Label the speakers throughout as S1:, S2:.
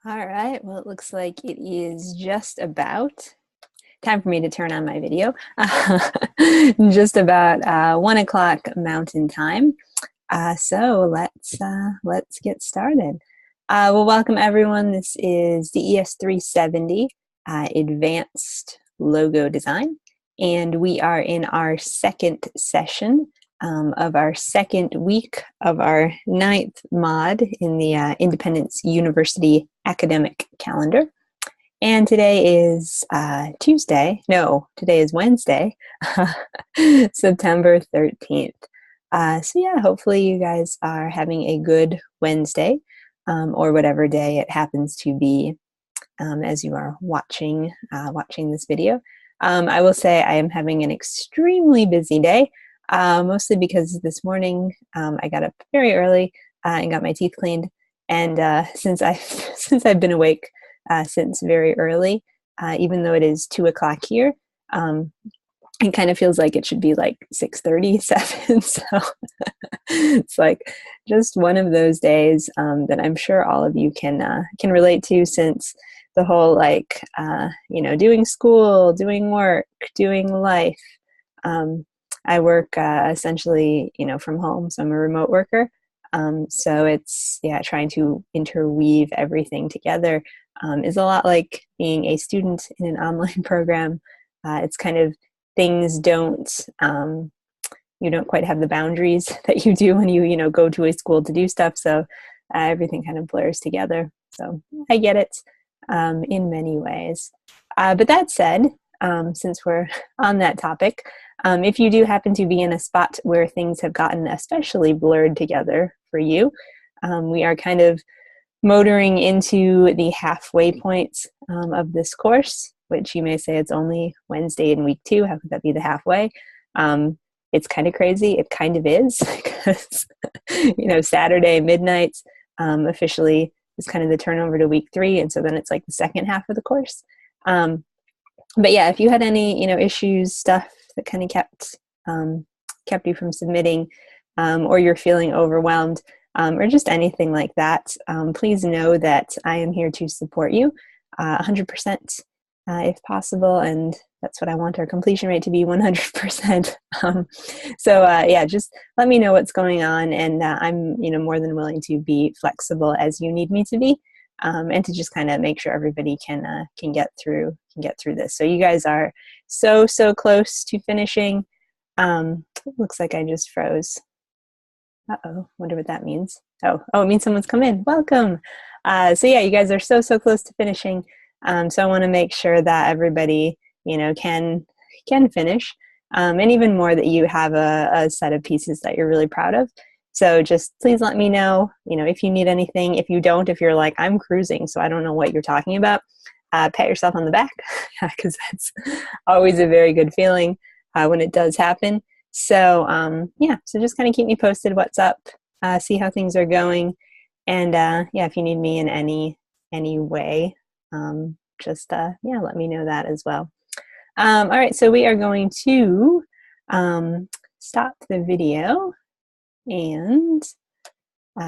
S1: All right, well, it looks like it is just about time for me to turn on my video. Just about 1 o'clock Mountain Time. So let's get started. Well, welcome everyone. This is DES 370 Advanced Logo Design, and we are in our second session of our second week of our 9th mod in the Independence University academic calendar. And today is Tuesday. No, today is Wednesday, September 13th. So yeah, hopefully you guys are having a good Wednesday or whatever day it happens to be as you are watching this video. I will say I am having an extremely busy day, mostly because this morning I got up very early and got my teeth cleaned. And since I've been awake since very early, even though it is 2 o'clock here, it kind of feels like it should be like 6:37. So it's like just one of those days that I'm sure all of you can relate to, since the whole doing school, doing work, doing life. I work essentially from home, so I'm a remote worker. So it's trying to interweave everything together is a lot like being a student in an online program. It's kind of things you don't quite have the boundaries that you do when you go to a school to do stuff. So everything kind of blurs together. So I get it in many ways. But that said, since we're on that topic, if you do happen to be in a spot where things have gotten especially blurred together for you, we are kind of motoring into the halfway point of this course, which you may say it's only Wednesday in week 2. How could that be the halfway? It's kind of crazy. It kind of is, because Saturday midnight officially is kind of the turnover to week 3, and so then it's like the second half of the course. But yeah, if you had any issues, stuff that kind of kept you from submitting, or you're feeling overwhelmed, or just anything like that, please know that I am here to support you 100% if possible, and that's what I want our completion rate to be, 100%. Just let me know what's going on, and I'm more than willing to be flexible as you need me to be, and to just kind of make sure everybody can get through this. So you guys are so close to finishing. Looks like I just froze. Uh-oh, wonder what that means. Oh, it means someone's come in. Welcome. So yeah, you guys are so close to finishing. So I want to make sure that everybody, can finish. And even more, that you have a set of pieces that you're really proud of. So just please let me know, if you need anything. If you don't, if you're like, I'm cruising, so I don't know what you're talking about, pat yourself on the back, because that's always a very good feeling when it does happen. So so just kind of keep me posted what's up, see how things are going, and if you need me in any way, just let me know that as well. All right, so we are going to stop the video and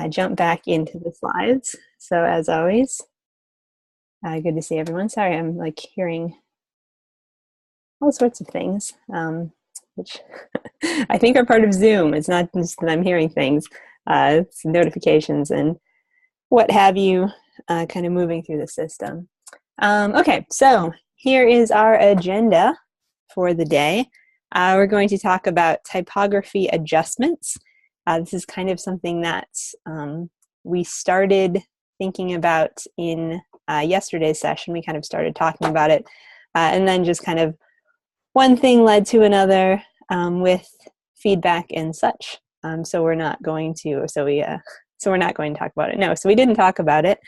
S1: jump back into the slides. So as always, good to see everyone. Sorry, I'm like hearing all sorts of things, which I think are part of Zoom. It's not just that I'm hearing things, it's notifications and what have you, kind of moving through the system. Okay, so here is our agenda for the day. We're going to talk about typography adjustments. This is kind of something that we started thinking about in yesterday's session. We kind of started talking about it, and then just kind of one thing led to another with feedback and such. So we're not going to talk about it. No, so we didn't talk about it.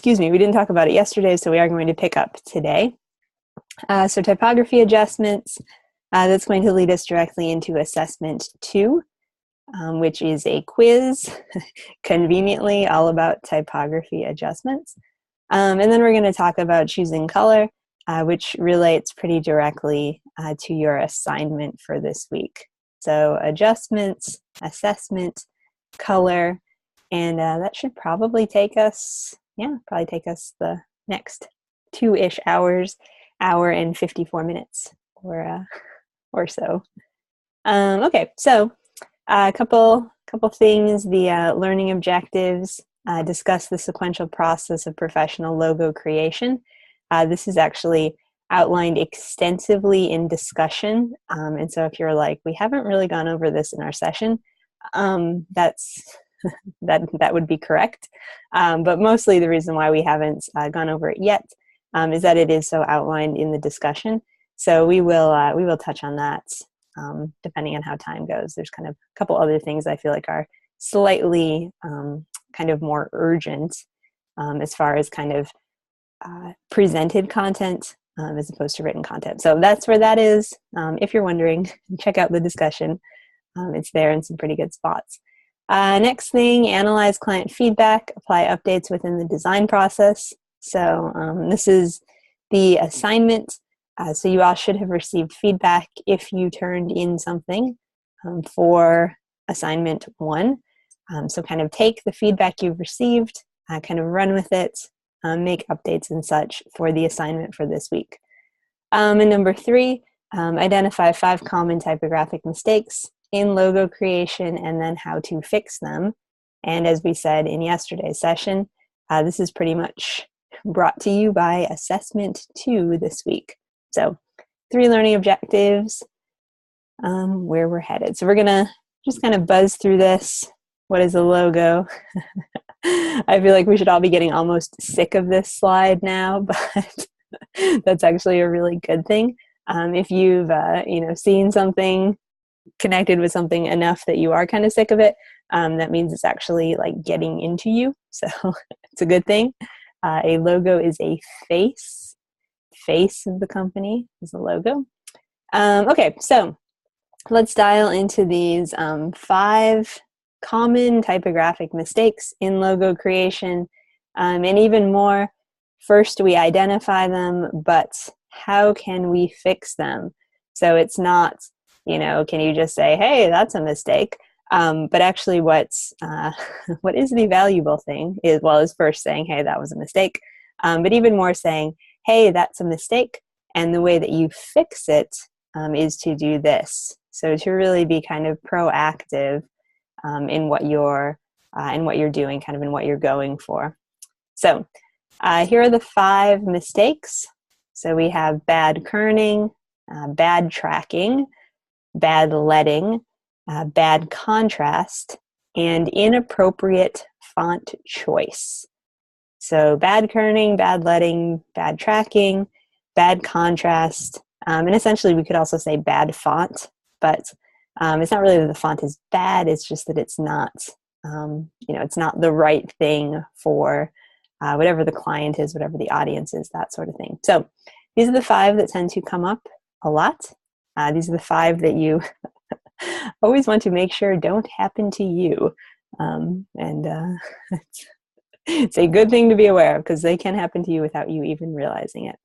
S1: We didn't talk about it yesterday, so we are going to pick up today. So typography adjustments, that's going to lead us directly into assessment 2, which is a quiz, conveniently all about typography adjustments. And then we're going to talk about choosing color, which relates pretty directly to your assignment for this week. So adjustments, assessment, color, And that should probably take us, the next 2-ish hours, hour and 54 minutes or so. Okay, so a couple things. The learning objectives discuss the sequential process of professional logo creation. This is actually outlined extensively in discussion. And so if you're like, we haven't really gone over this in our session, that's that would be correct. But mostly the reason why we haven't gone over it yet is that it is so outlined in the discussion. So we will touch on that depending on how time goes. There's kind of a couple other things I feel like are slightly kind of more urgent as far as kind of presented content as opposed to written content. So that's where that is. If you're wondering, check out the discussion. It's there in some pretty good spots. Next thing, analyze client feedback, apply updates within the design process. So this is the assignment. So you all should have received feedback if you turned in something for assignment 1. So kind of take the feedback you've received, kind of run with it, make updates and such for the assignment for this week. And number 3, identify 5 common typographic mistakes in logo creation and then how to fix them. And as we said in yesterday's session, this is pretty much brought to you by Assessment 2 this week. So 3 learning objectives, where we're headed. So we're going to just kind of buzz through this. What is a logo? I feel like we should all be getting almost sick of this slide now, but that's actually a really good thing. If you've seen something, connected with something enough that you are kind of sick of it, that means it's actually like getting into you. So it's a good thing. A logo is a face of the company is a logo. Okay, so let's dial into these 5 common typographic mistakes in logo creation, and even more. First, we identify them, but how can we fix them? So it's not, can you just say, hey, that's a mistake? But actually what is the valuable thing is first saying, hey, that was a mistake. But even more saying, hey, that's a mistake. And the way that you fix it is to do this. So to really be kind of proactive in what you're doing, kind of in what you're going for. So here are the 5 mistakes. So we have bad kerning, bad tracking, bad leading, bad contrast, and inappropriate font choice. So bad kerning, bad leading, bad tracking, bad contrast, and essentially we could also say bad font, but it's not really that the font is bad, it's just that it's not, it's not the right thing for whatever the client is, whatever the audience is, that sort of thing. So these are the 5 that tend to come up a lot. These are the 5 that you always want to make sure don't happen to you. It's a good thing to be aware of because they can happen to you without you even realizing it.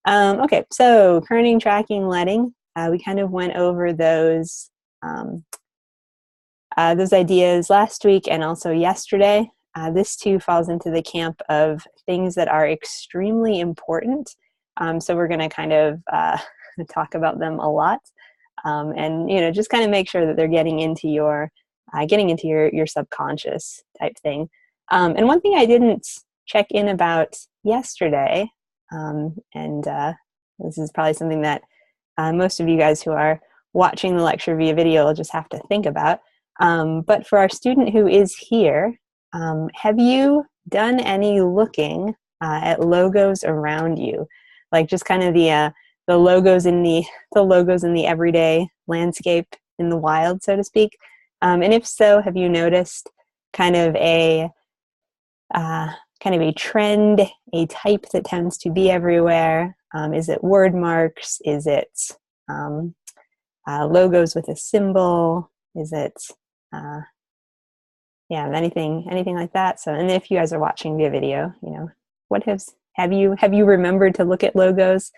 S1: Okay, so kerning, tracking, leading. We kind of went over those ideas last week and also yesterday. This too falls into the camp of things that are extremely important. So we're going to kind of talk about them a lot, and just kind of make sure that they're getting into your subconscious type thing. And one thing I didn't check in about yesterday, and this is probably something that most of you guys who are watching the lecture via video will just have to think about. But for our student who is here, have you done any looking at logos around you, like just kind of the logos in the everyday landscape in the wild, so to speak? And if so, have you noticed kind of a trend, a type that tends to be everywhere? Is it word marks? Is it logos with a symbol? Is it anything like that? So, and if you guys are watching via video, what have you remembered to look at logos?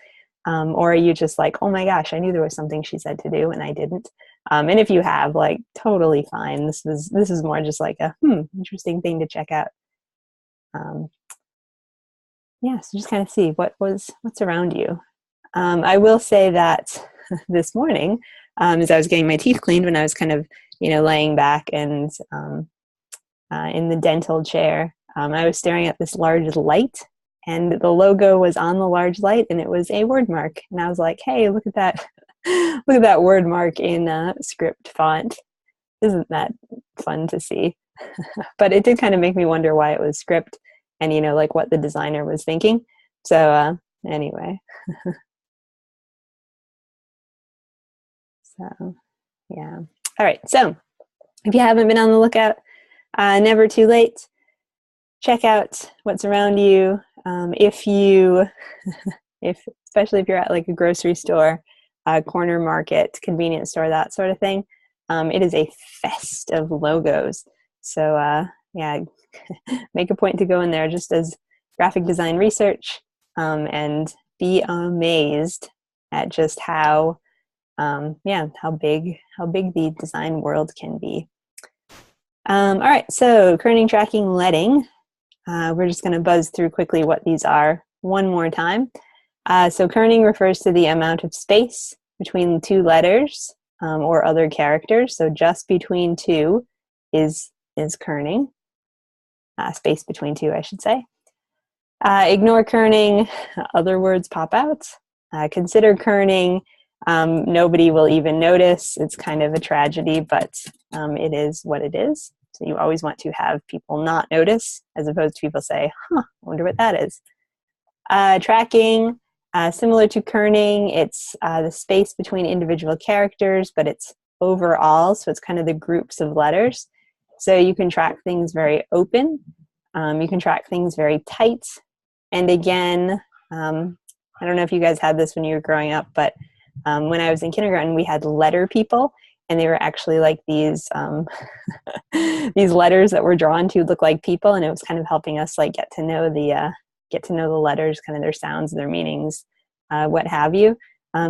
S1: Or are you just like, oh my gosh, I knew there was something she said to do and I didn't? And if you have, like, totally fine. This is more just like a interesting thing to check out. Yeah, so just kind of see what's around you. I will say that this morning, as I was getting my teeth cleaned, when I was kind of laying back and in the dental chair, I was staring at this large light, and the logo was on the large light, and it was a word mark. And I was like, hey, look at that. Look at that word mark in script font. Isn't that fun to see? But it did kind of make me wonder why it was script and, like what the designer was thinking. So anyway. So, yeah. All right. So if you haven't been on the lookout, never too late. Check out what's around you. Especially if you're at like a grocery store, corner market, convenience store, that sort of thing, it is a fest of logos. So yeah, make a point to go in there just as graphic design research, and be amazed at just how big the design world can be. All right, so kerning, tracking, letting. We're just going to buzz through quickly what these are one more time. So kerning refers to the amount of space between two letters or other characters. So just between two is kerning. Space between two, I should say. Ignore kerning. Other words pop out. Consider kerning. Nobody will even notice. It's kind of a tragedy, but it is what it is. So you always want to have people not notice, as opposed to people say, I wonder what that is. Tracking, similar to kerning, it's the space between individual characters, but it's overall, so it's kind of the groups of letters. So you can track things very open. You can track things very tight. And again, I don't know if you guys had this when you were growing up, but when I was in kindergarten, we had letter people, and they were actually like these these letters that were drawn to look like people, and it was kind of helping us like get to know the letters, kind of their sounds, their meanings, what have you.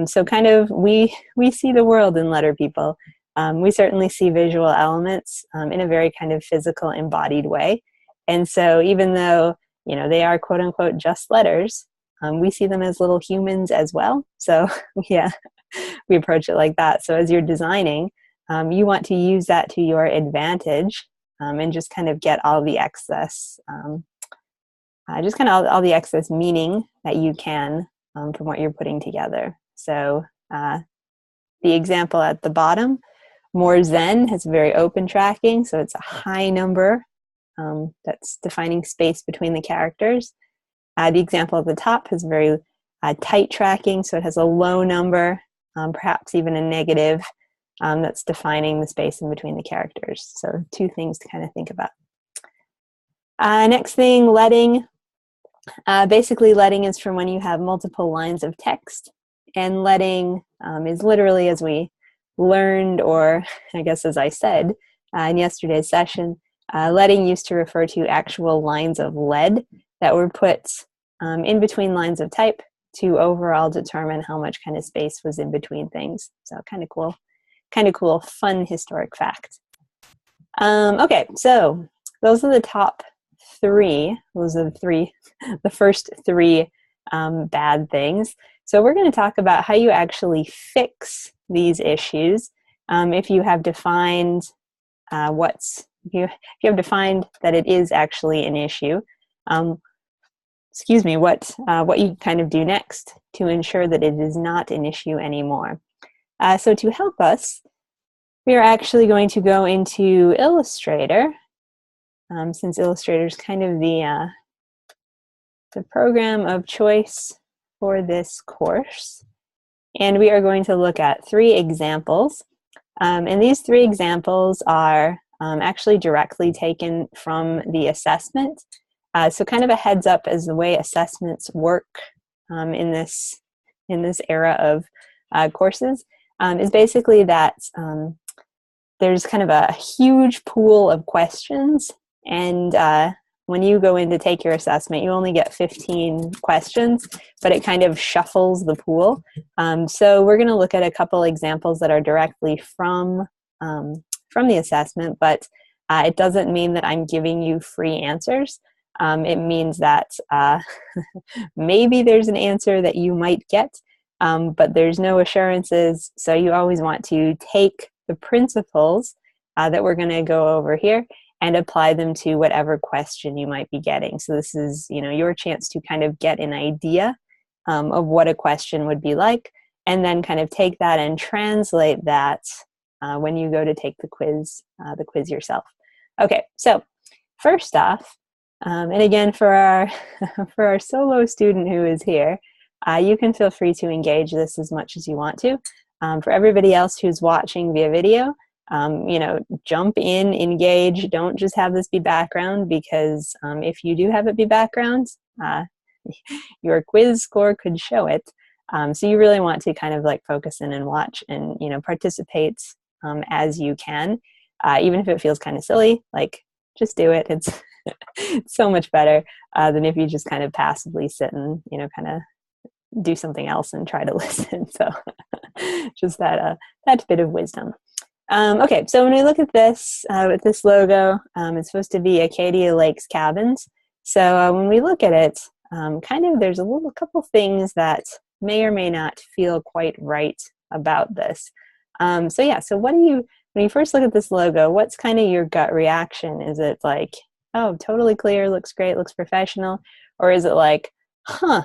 S1: So kind of we see the world in letter people. We certainly see visual elements in a very kind of physical, embodied way. And so even though they are quote unquote just letters, we see them as little humans as well. So yeah, we approach it like that. So as you're designing, you want to use that to your advantage, and just kind of get all the excess, just kind of all the excess meaning that you can from what you're putting together. So the example at the bottom, more Zen, has very open tracking, so it's a high number that's defining space between the characters. The example at the top has very tight tracking, so it has a low number, perhaps even a negative, that's defining the space in between the characters. So two things to kind of think about. Next thing, letting. Basically, letting is from when you have multiple lines of text, and letting is literally, as we learned, or I guess as I said in yesterday's session, letting used to refer to actual lines of lead that were put in between lines of type to overall determine how much kind of space was in between things. So kind of cool, fun historic fact. Okay, so those are the top three. Those are the first three bad things. So we're going to talk about how you actually fix these issues. If you have defined if you have defined that it is actually an issue, what you kind of do next to ensure that it is not an issue anymore. So to help us, we are actually going to go into Illustrator, since Illustrator is kind of the program of choice for this course. And we are going to look at 3 examples. And these 3 examples are actually directly taken from the assessment. So kind of a heads up as the way assessments work in this era of courses is basically that there's kind of a huge pool of questions, and when you go in to take your assessment, you only get 15 questions, but it kind of shuffles the pool. So we're going to look at a couple examples that are directly from the assessment, but it doesn't mean that I'm giving you free answers. It means that maybe there's an answer that you might get, but there's no assurances. So you always want to take the principles that we're going to go over here and apply them to whatever question you might be getting. So this is, your chance to kind of get an idea of what a question would be like, and then kind of take that and translate that when you go to take the quiz yourself. Okay, so first off, and again for our for our solo student who is here, you can feel free to engage this as much as you want to. For everybody else who's watching via video, jump in, engage. Don't just have this be background, because if you do have it be background, your quiz score could show it. So you really want to kind of like focus in and watch and, participate as you can. Even if it feels kind of silly, like just do it. It's so much better than if you just kind of passively sit and, kind of do something else and try to listen. So just that bit of wisdom. Okay, so when we look at this, with this logo, it's supposed to be Acadia Lakes Cabins. So when we look at it, there's a couple things that may or may not feel quite right about this. So when you first look at this logo, what's kind of your gut reaction? Is it like, oh, totally clear, looks great, looks professional? Or is it like, those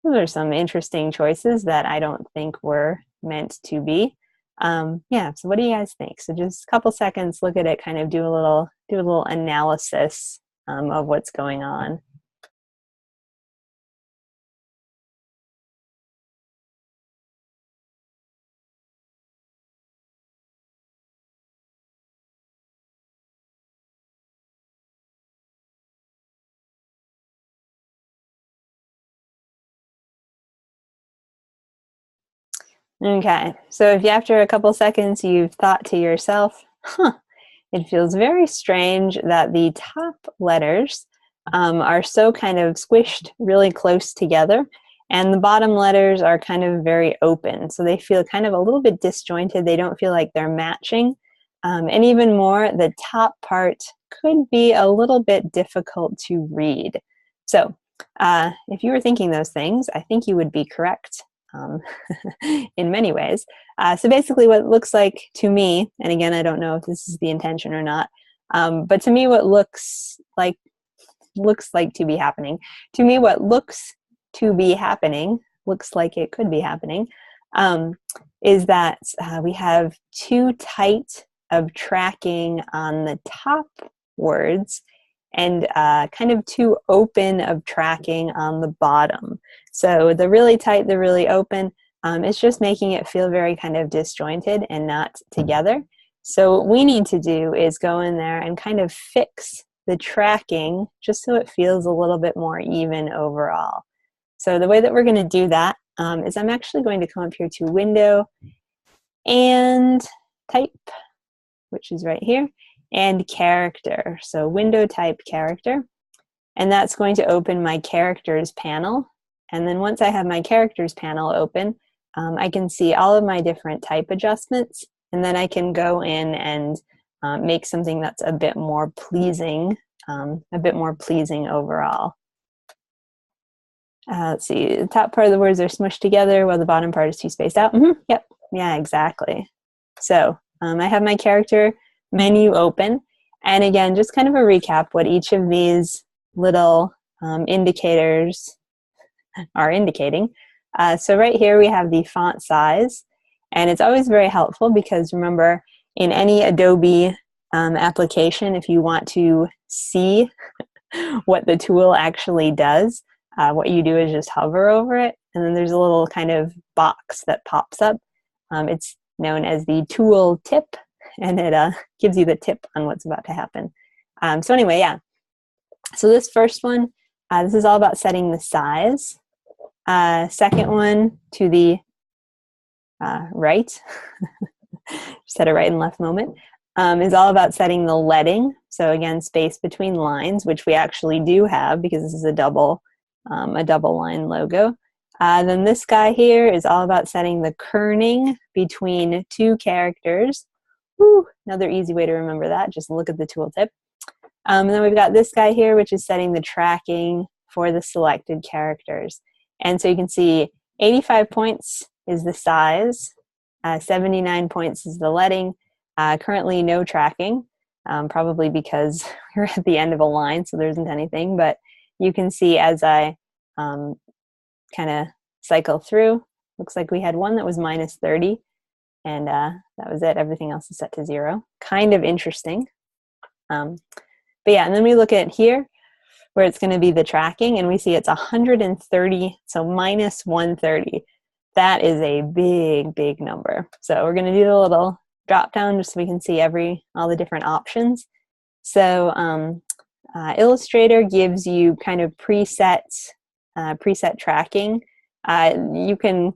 S1: are some interesting choices that I don't think were meant to be? So what do you guys think? So just a couple seconds, look at it, kind of do a little analysis of what's going on. Okay, so if after a couple seconds you've thought to yourself, it feels very strange that the top letters are so kind of squished really close together, and the bottom letters are kind of very open. So they feel kind of a little bit disjointed. They don't feel like they're matching. And even more, the top part could be a little bit difficult to read. So if you were thinking those things, I think you would be correct. In many ways. So basically what it looks like to me, and again, I don't know if this is the intention or not, but to me what looks like to be happening, looks like it could be happening, is that we have too tight of tracking on the top words and kind of too open of tracking on the bottom. So the really tight, the really open, it's just making it feel very kind of disjointed and not together. So what we need to do is go in there and kind of fix the tracking just so it feels a little bit more even overall. So the way that we're going to do that is I'm actually going to come up here to Window and Type, which is right here, and Character. So Window, Type, Character. And that's going to open my Characters panel. And then once I have my Characters panel open, I can see all of my different type adjustments. And then I can go in and make something that's a bit more pleasing overall. Let's see, the top part of the words are smushed together while the bottom part is too spaced out. Yep, yeah, exactly. So I have my character menu open. And again, just kind of a recap what each of these little indicators are indicating. So right here we have the font size. And it's always very helpful because remember, in any Adobe application, if you want to see what the tool actually does, what you do is just hover over it, and then there's a little kind of box that pops up. It's known as the tool tip, and it gives you the tip on what's about to happen. So anyway, yeah. So this first one, this is all about setting the size. Second one to the right, just had a right and left moment. is all about setting the leading. So again, space between lines, which we actually do have because this is a double line logo. Then this guy here is all about setting the kerning between two characters. Woo, another easy way to remember that, just look at the tooltip. And then we've got this guy here, which is setting the tracking for the selected characters. And so you can see 85 points is the size, 79 points is the leading, currently no tracking, probably because we're at the end of a line, so there isn't anything, but you can see as I kind of cycle through, looks like we had one that was minus 30, and that was it. Everything else is set to 0. Kind of interesting. But yeah, and then we look at here where it's going to be the tracking, and we see it's 130, so minus 130. That is a big, big number. So we're going to do a little drop down just so we can see all the different options. So Illustrator gives you kind of preset tracking. You can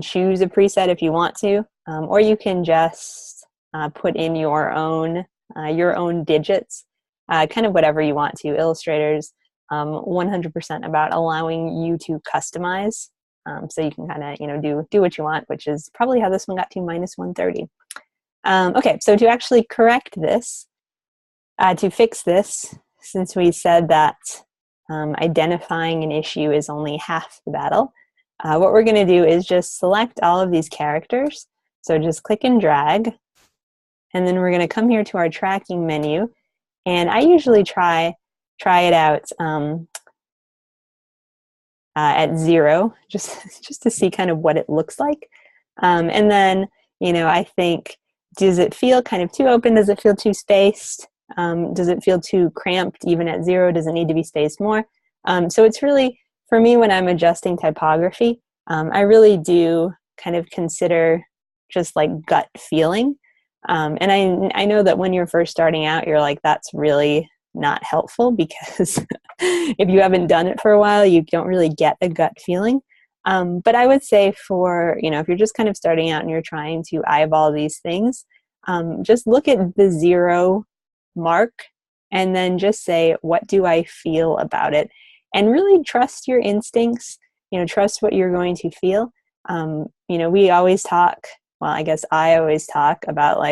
S1: choose a preset if you want to, or you can just put in your own digits. Kind of whatever you want to. Illustrator's 100% about allowing you to customize, so you can kind of do what you want, which is probably how this one got to minus 130. Okay, so to actually correct this, to fix this, since we said that identifying an issue is only half the battle, what we're going to do is just select all of these characters. So just click and drag, and then we're going to come here to our tracking menu. And I usually try it out at 0, just to see kind of what it looks like. And then, I think, does it feel kind of too open? Does it feel too spaced? Does it feel too cramped even at 0? Does it need to be spaced more? So it's really, for me, when I'm adjusting typography, I really do kind of consider just like gut feeling. And I know that when you're first starting out, you're like, that's really not helpful because if you haven't done it for a while, you don't really get a gut feeling. But I would say for, if you're just kind of starting out and you're trying to eyeball these things, just look at the 0 mark and then just say, what do I feel about it? And really trust your instincts, trust what you're going to feel. We always talk, well, I guess I always talk about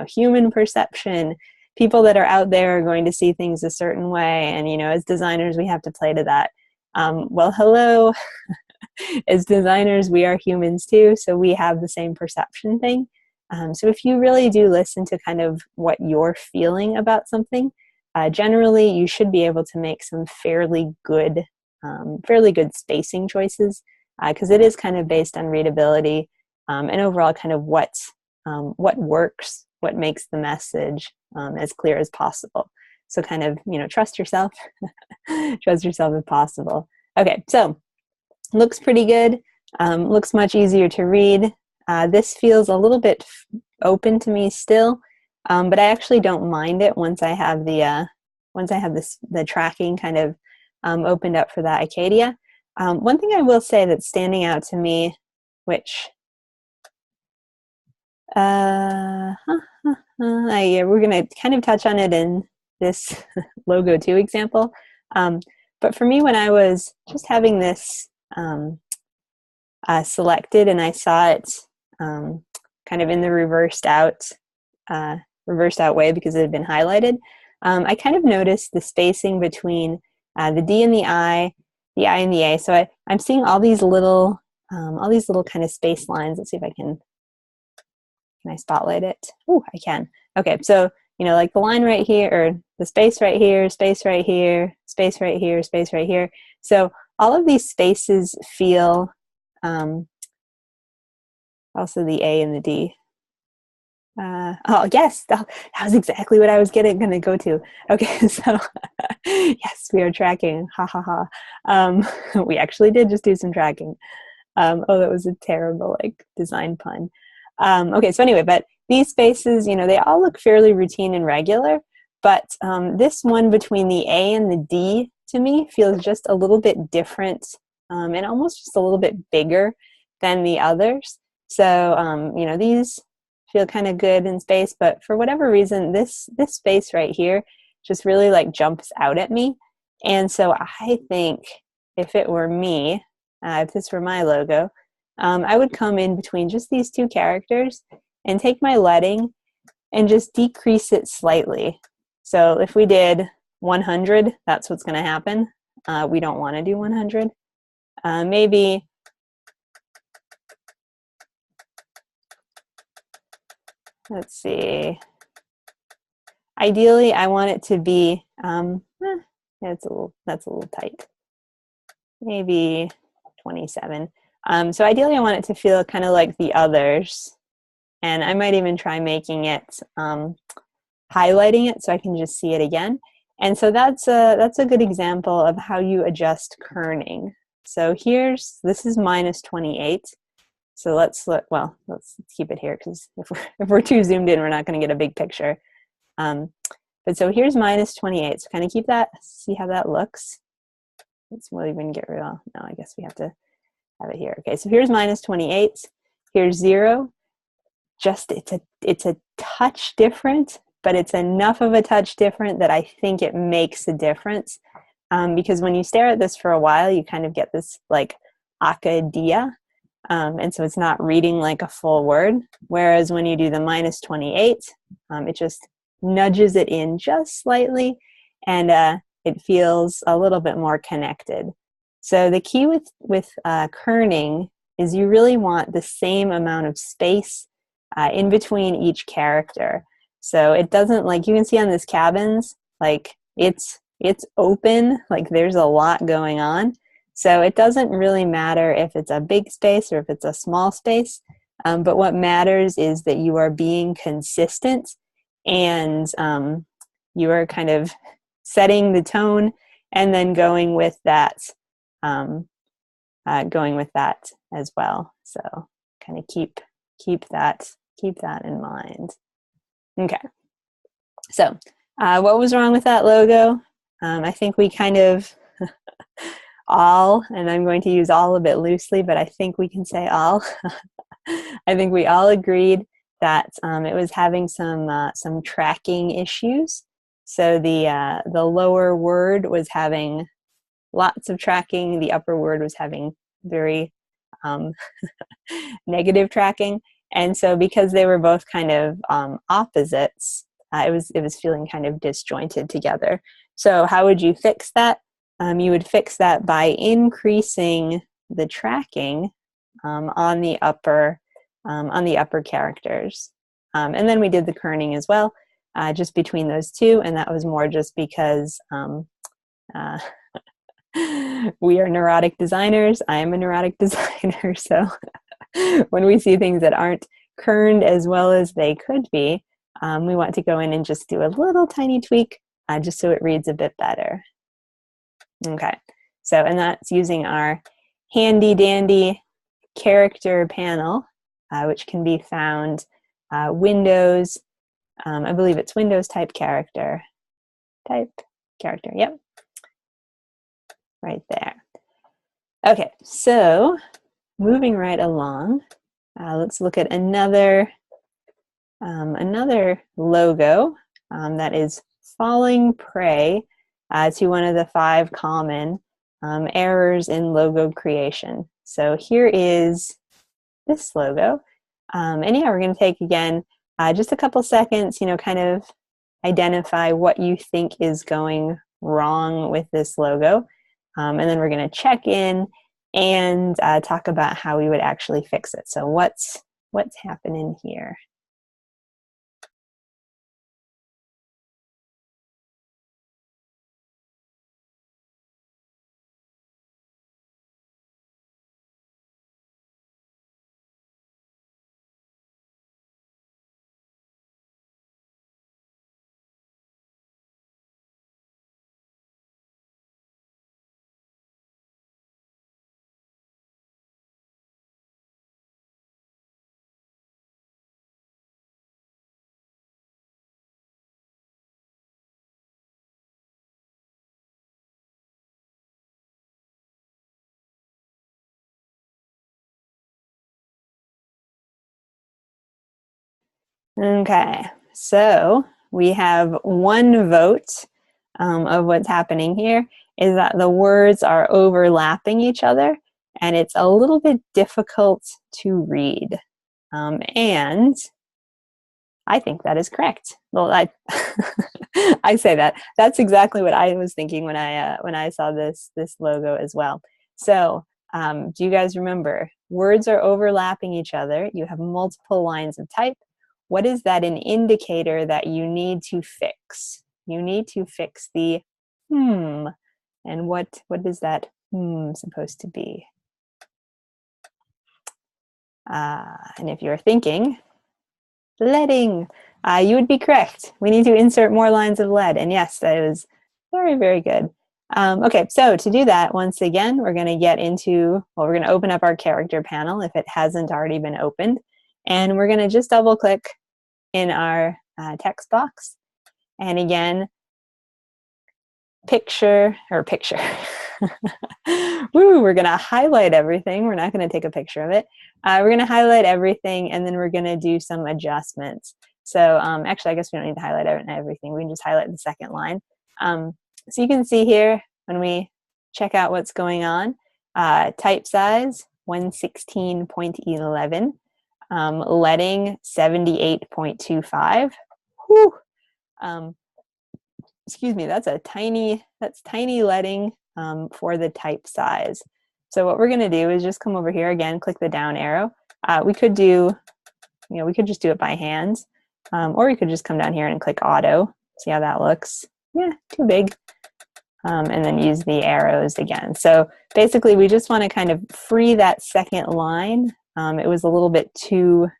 S1: human perception. People that are out there are going to see things a certain way. And, as designers, we have to play to that. Well, hello. As designers, we are humans too. So we have the same perception thing. So if you really do listen to kind of what you're feeling about something, generally you should be able to make some fairly good spacing choices, because it is kind of based on readability. And overall kind of what works, what makes the message as clear as possible. So kind of, trust yourself, trust yourself if possible. Okay, so looks pretty good, looks much easier to read. This feels a little bit open to me still, but I actually don't mind it once I have the tracking kind of opened up for that Acadia. One thing I will say that's standing out to me, which yeah, we're going to kind of touch on it in this logo 2 example. But for me, when I was just having this selected and I saw it kind of in the reversed out way because it had been highlighted, I kind of noticed the spacing between the D and the I and the A. So I'm seeing all these little kind of space lines. Let's see if I can I spotlight it? Oh, I can. Okay, so, like the line right here, or the space right here, space right here, space right here, space right here. So all of these spaces feel, also the A and the D. Oh, yes, that was exactly what I was going to go to. Okay, so yes, we are tracking. Ha, ha, ha. We actually did just do some tracking. Oh, that was a terrible, design pun. Okay, so anyway, but these spaces, they all look fairly routine and regular, but this one between the A and the D, to me, feels just a little bit different and almost just a little bit bigger than the others. So, feel kind of good in space, but for whatever reason, this space right here just really like jumps out at me. And so I think if it were me, if this were my logo, I would come in between just these two characters and take my leading and just decrease it slightly. So if we did 100, that's what's going to happen. We don't want to do 100. Maybe let's see. Ideally, I want it to be, that's a little tight. Maybe 27. So ideally, I want it to feel kind of like the others. And I might even try making it, highlighting it so I can just see it again. And so that's a good example of how you adjust kerning. So this is minus 28. So let's keep it here because if we're too zoomed in, we're not going to get a big picture. But so here's minus 28. So kind of keep that, see how that looks. We'll even get rid of, no, I guess we have to have it here. Okay, so here's minus 28. Here's 0. Just, it's a touch different, but it's enough of a touch different that I think it makes a difference. Because when you stare at this for a while, you kind of get this like akadia. And so it's not reading like a full word. Whereas when you do the minus 28, it just nudges it in just slightly, and it feels a little bit more connected. So the key with kerning is you really want the same amount of space in between each character. So it doesn't, like you can see on this cabins, like it's open, like there's a lot going on. So it doesn't really matter if it's a big space or if it's a small space, but what matters is that you are being consistent and you are kind of setting the tone and then going with that as well. So kind of keep that in mind. Okay. So what was wrong with that logo? I think we kind of all, and I'm going to use all a bit loosely, but I think we can say all. I think we all agreed that it was having some tracking issues. So the lower word was having lots of tracking. The upper word was having very negative tracking. And so because they were both kind of opposites, it was feeling kind of disjointed together. So how would you fix that? You would fix that by increasing the tracking on the upper characters. And then we did the kerning as well, just between those two, and that was more just because we are neurotic designers. I am a neurotic designer, so when we see things that aren't kerned as well as they could be, we want to go in and just do a little tiny tweak just so it reads a bit better. Okay, so, and that's using our handy dandy character panel, which can be found Windows, I believe it's Windows type character, yep, right there. Okay, so moving right along, let's look at another logo that is falling prey to one of the 5 common errors in logo creation. So here is this logo. And yeah, we're going to take again just a couple seconds, kind of identify what you think is going wrong with this logo. And then we're going to check in and talk about how we would actually fix it. So what's happening here? Okay, so we have one vote of what's happening here is that the words are overlapping each other and it's a little bit difficult to read. And I think that is correct. Well, I say that. That's exactly what I was thinking when I saw this logo as well. So, do you guys remember? Words are overlapping each other. You have multiple lines of type. What is that an indicator that you need to fix? You need to fix the hmm. And what is that supposed to be? And if you're thinking, leading. You would be correct. We need to insert more lines of lead. And yes, that was very, very good. Okay, so to do that, once again, we're going to get into, well, we're going to open up our character panel if it hasn't already been opened. And we're going to just double click in our text box. And again, picture. Woo, we're going to highlight everything. We're not going to take a picture of it. We're going to highlight everything, and then we're going to do some adjustments. So actually, I guess we don't need to highlight everything. We can just highlight the second line. So you can see here when we check out what's going on, type size 116.11, leading 78.25. Whew. Excuse me, that's tiny leading for the type size. So what we're going to do is just come over here again, click the down arrow. We could do, we could just do it by hand, or we could just come down here and click auto. See how that looks? Yeah, too big. And then use the arrows again. So basically, we just want to kind of free that second line. It was a little bit too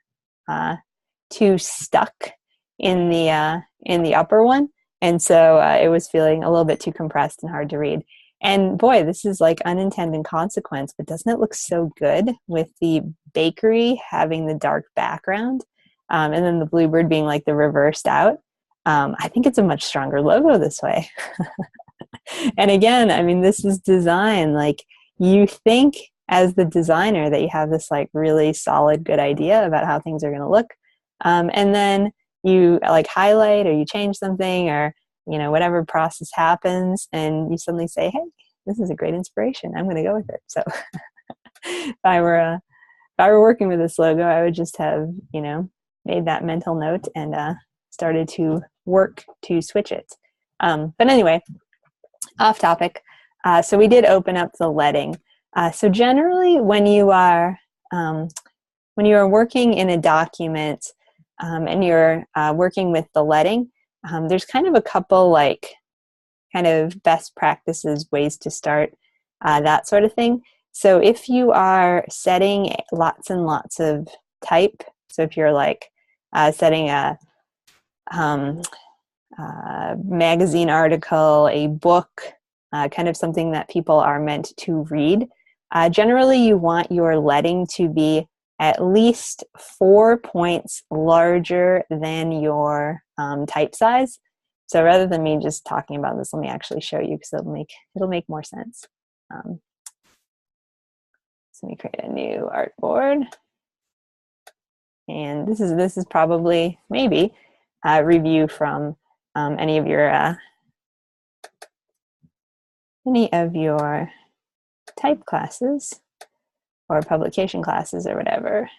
S1: stuck in the upper one. And so it was feeling a little bit too compressed and hard to read. And boy, this is like unintended consequence, but doesn't it look so good with the bakery having the dark background and then the bluebird being like the reversed out? I think it's a much stronger logo this way. And again, I mean, this is design. Like, you think as the designer that you have this like really solid, good idea about how things are going to look. And then you like highlight or you change something or, whatever process happens and you suddenly say, hey, this is a great inspiration. I'm going to go with it. So if I were working with this logo, I would just have, made that mental note and started to work to switch it. But anyway, off topic. So we did open up the leading. So generally when you are working in a document and you're working with the leading, there's kind of a couple like kind of best practices, ways to start, that sort of thing. So if you are setting lots and lots of type, so if you're like setting a magazine article, a book, kind of something that people are meant to read, generally you want your leading to be at least 4 points larger than your type size. So rather than me just talking about this, let me actually show you because it'll make more sense. So let me create a new artboard, and this is probably maybe a review from any of your type classes or publication classes or whatever.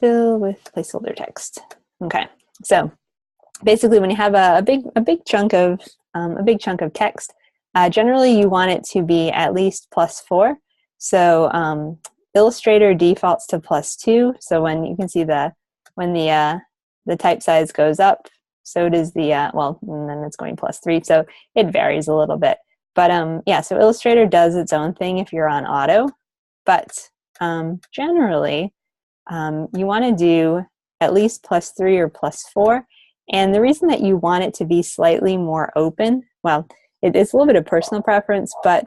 S1: Fill with placeholder text. Okay, so basically, when you have a big chunk of text, generally you want it to be at least +4. So Illustrator defaults to +2. So when you can see when the type size goes up, so does the and then it's going +3. So it varies a little bit. But yeah, so Illustrator does its own thing if you're on auto. But generally, you want to do at least +3 or +4. And the reason that you want it to be slightly more open, well, it's a little bit of personal preference, but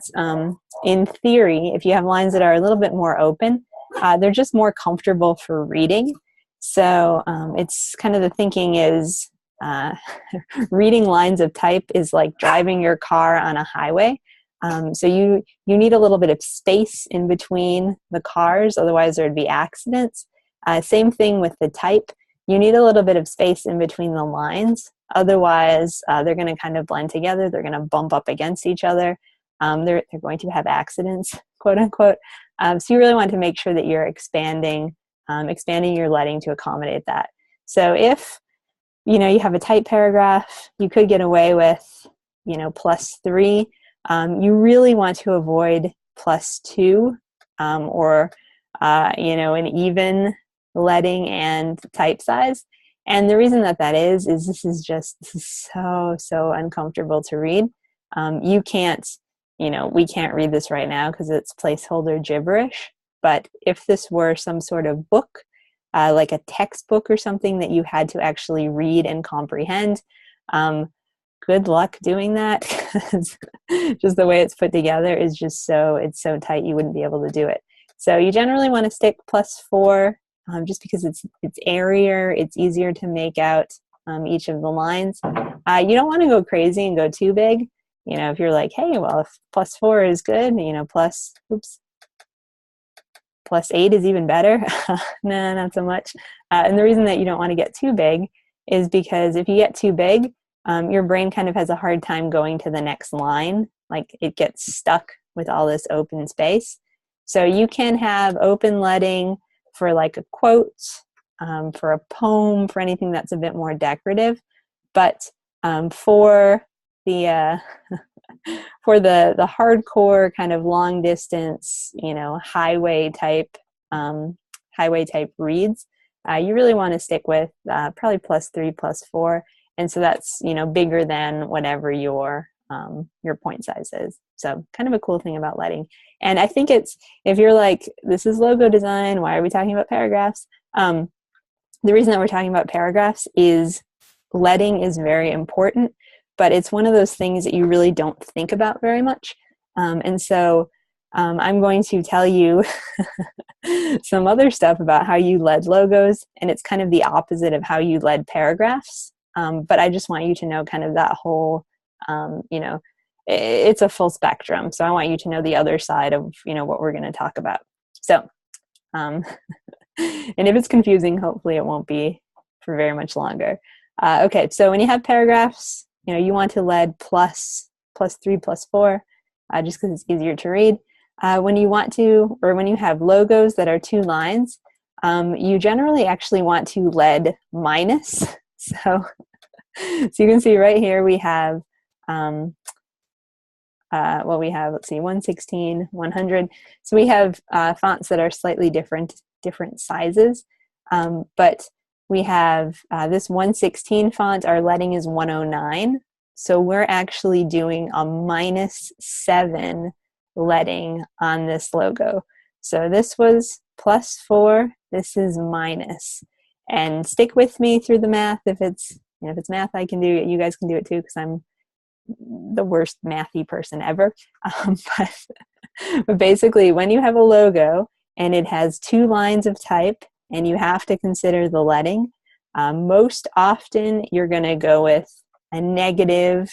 S1: in theory, if you have lines that are a little bit more open, they're just more comfortable for reading. So it's kind of the thinking is reading lines of type is like driving your car on a highway. So you need a little bit of space in between the cars, otherwise there'd be accidents. Same thing with the type. You need a little bit of space in between the lines. Otherwise, they're going to kind of blend together. They're going to bump up against each other. They're going to have accidents, quote unquote. So you really want to make sure that you're expanding your leading to accommodate that. So if you have a tight paragraph, you could get away with +3. You really want to avoid +2 or an even leading and type size. And the reason that is this is so uncomfortable to read. You can't, we can't read this right now because it's placeholder gibberish. But if this were some sort of book, like a textbook or something that you had to actually read and comprehend, good luck doing that, because just the way it's put together is it's so tight you wouldn't be able to do it. So you generally want to stick +4, just because it's airier, it's easier to make out each of the lines. You don't want to go crazy and go too big. If you're like, hey, well, if +4 is good, +8 is even better. No, not so much. And the reason that you don't want to get too big is because if you get too big, your brain kind of has a hard time going to the next line. Like it gets stuck with all this open space. So you can have open leading for like a quote, for a poem, for anything that's a bit more decorative. But for the for the hardcore kind of long distance, highway type reads, you really want to stick with probably +3, +4, and so that's bigger than whatever your point size is. So kind of a cool thing about leading. And I think if you're like, this is logo design, why are we talking about paragraphs? The reason that we're talking about paragraphs is leading is very important, but it's one of those things that you really don't think about very much. And so I'm going to tell you some other stuff about how you lead logos, and it's kind of the opposite of how you lead paragraphs. But I just want you to know kind of that whole, it's a full spectrum. So I want you to know the other side of, what we're going to talk about. So, and if it's confusing, hopefully it won't be for very much longer. Okay, so when you have paragraphs, you want to lead +3, +4, just because it's easier to read. When you have logos that are 2 lines, you generally actually want to lead minus. So you can see right here we have, let's see, 116, 100. So we have fonts that are slightly different sizes, but we have this 116 font, our leading is 109. So we're actually doing a -7 leading on this logo. So this was +4, this is minus. And stick with me through the math. If it's math I can do it, you guys can do it too, because I'm the worst mathy person ever. But basically, when you have a logo and it has 2 lines of type and you have to consider the leading, most often you're going to go with a negative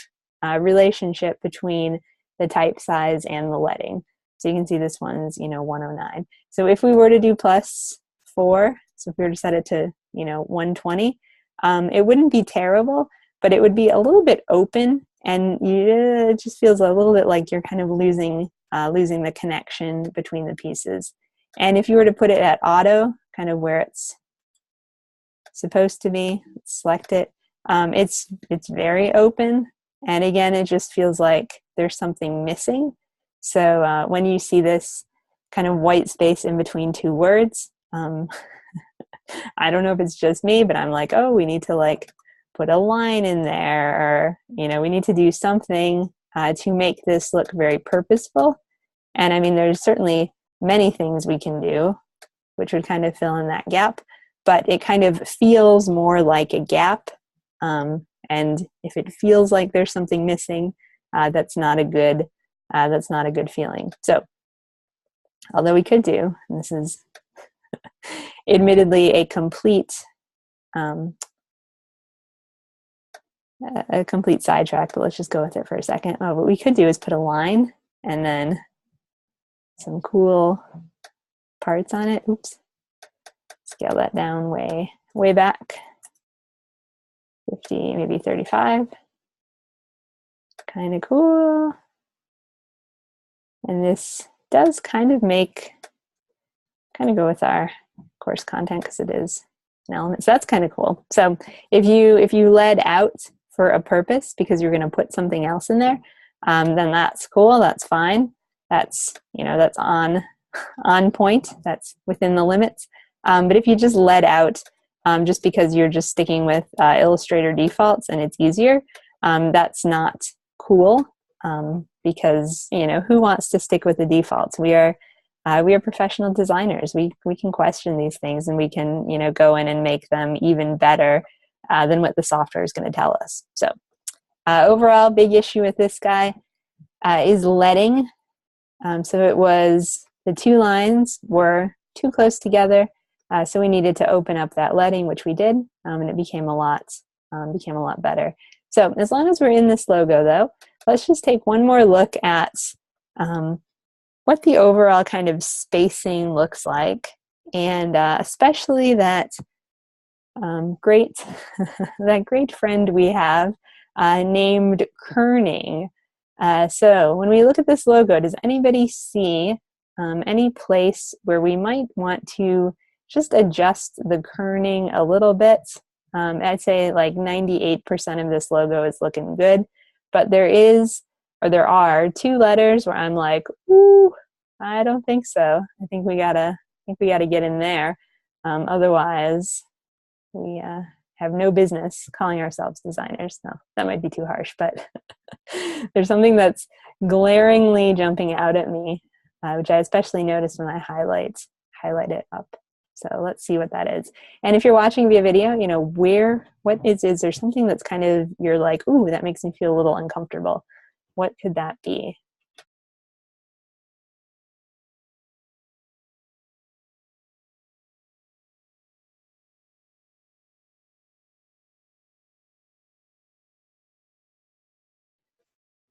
S1: relationship between the type size and the leading. So you can see this one's 109. So if we were to do +4, so if we were to set it to 120, it wouldn't be terrible, but it would be a little bit open, and it just feels a little bit like you're kind of losing the connection between the pieces. And if you were to put it at auto, kind of where it's supposed to be, select it, it's very open, and again, it just feels like there's something missing. So when you see this kind of white space in between 2 words, I don't know if it's just me, but I'm like, oh, we need to put a line in there, or we need to do something to make this look very purposeful. And I mean, there's certainly many things we can do which would kind of fill in that gap, but it kind of feels more like a gap. And if it feels like there's something missing, that's not a good feeling. So although we could do, and this is admittedly a complete sidetrack, but let's just go with it for a second. What we could do is put a line and then some cool parts on it. Oops. scale that down way back. 50, maybe 35. Kind of cool. And this does kind of go with our course content because it is an element. So that's kind of cool. So if you led out for a purpose because you're going to put something else in there, then that's cool. That's fine. That's that's on point. That's within the limits. But if you just led out just because you're just sticking with Illustrator defaults and it's easier, that's not cool. Because who wants to stick with the defaults? We are professional designers. We can question these things and we can go in and make them even better than what the software is going to tell us. So overall, big issue with this guy is leading. So it was the two lines were too close together, so we needed to open up that leading, which we did, and it became a lot better. So as long as we're in this logo, though, let's just take one more look at what the overall kind of spacing looks like, and especially that great friend we have named kerning. So when we look at this logo, does anybody see any place where we might want to just adjust the kerning a little bit? I'd say like 98% of this logo is looking good, but there are two letters where I'm like, ooh, I don't think so. I think we gotta get in there. Otherwise, we have no business calling ourselves designers. No, that might be too harsh, but there's something that's glaringly jumping out at me, which I especially notice when I highlight it up. So let's see what that is. And if you're watching via video, is there something that's kind of, you're like, ooh, that makes me feel a little uncomfortable. What could that be?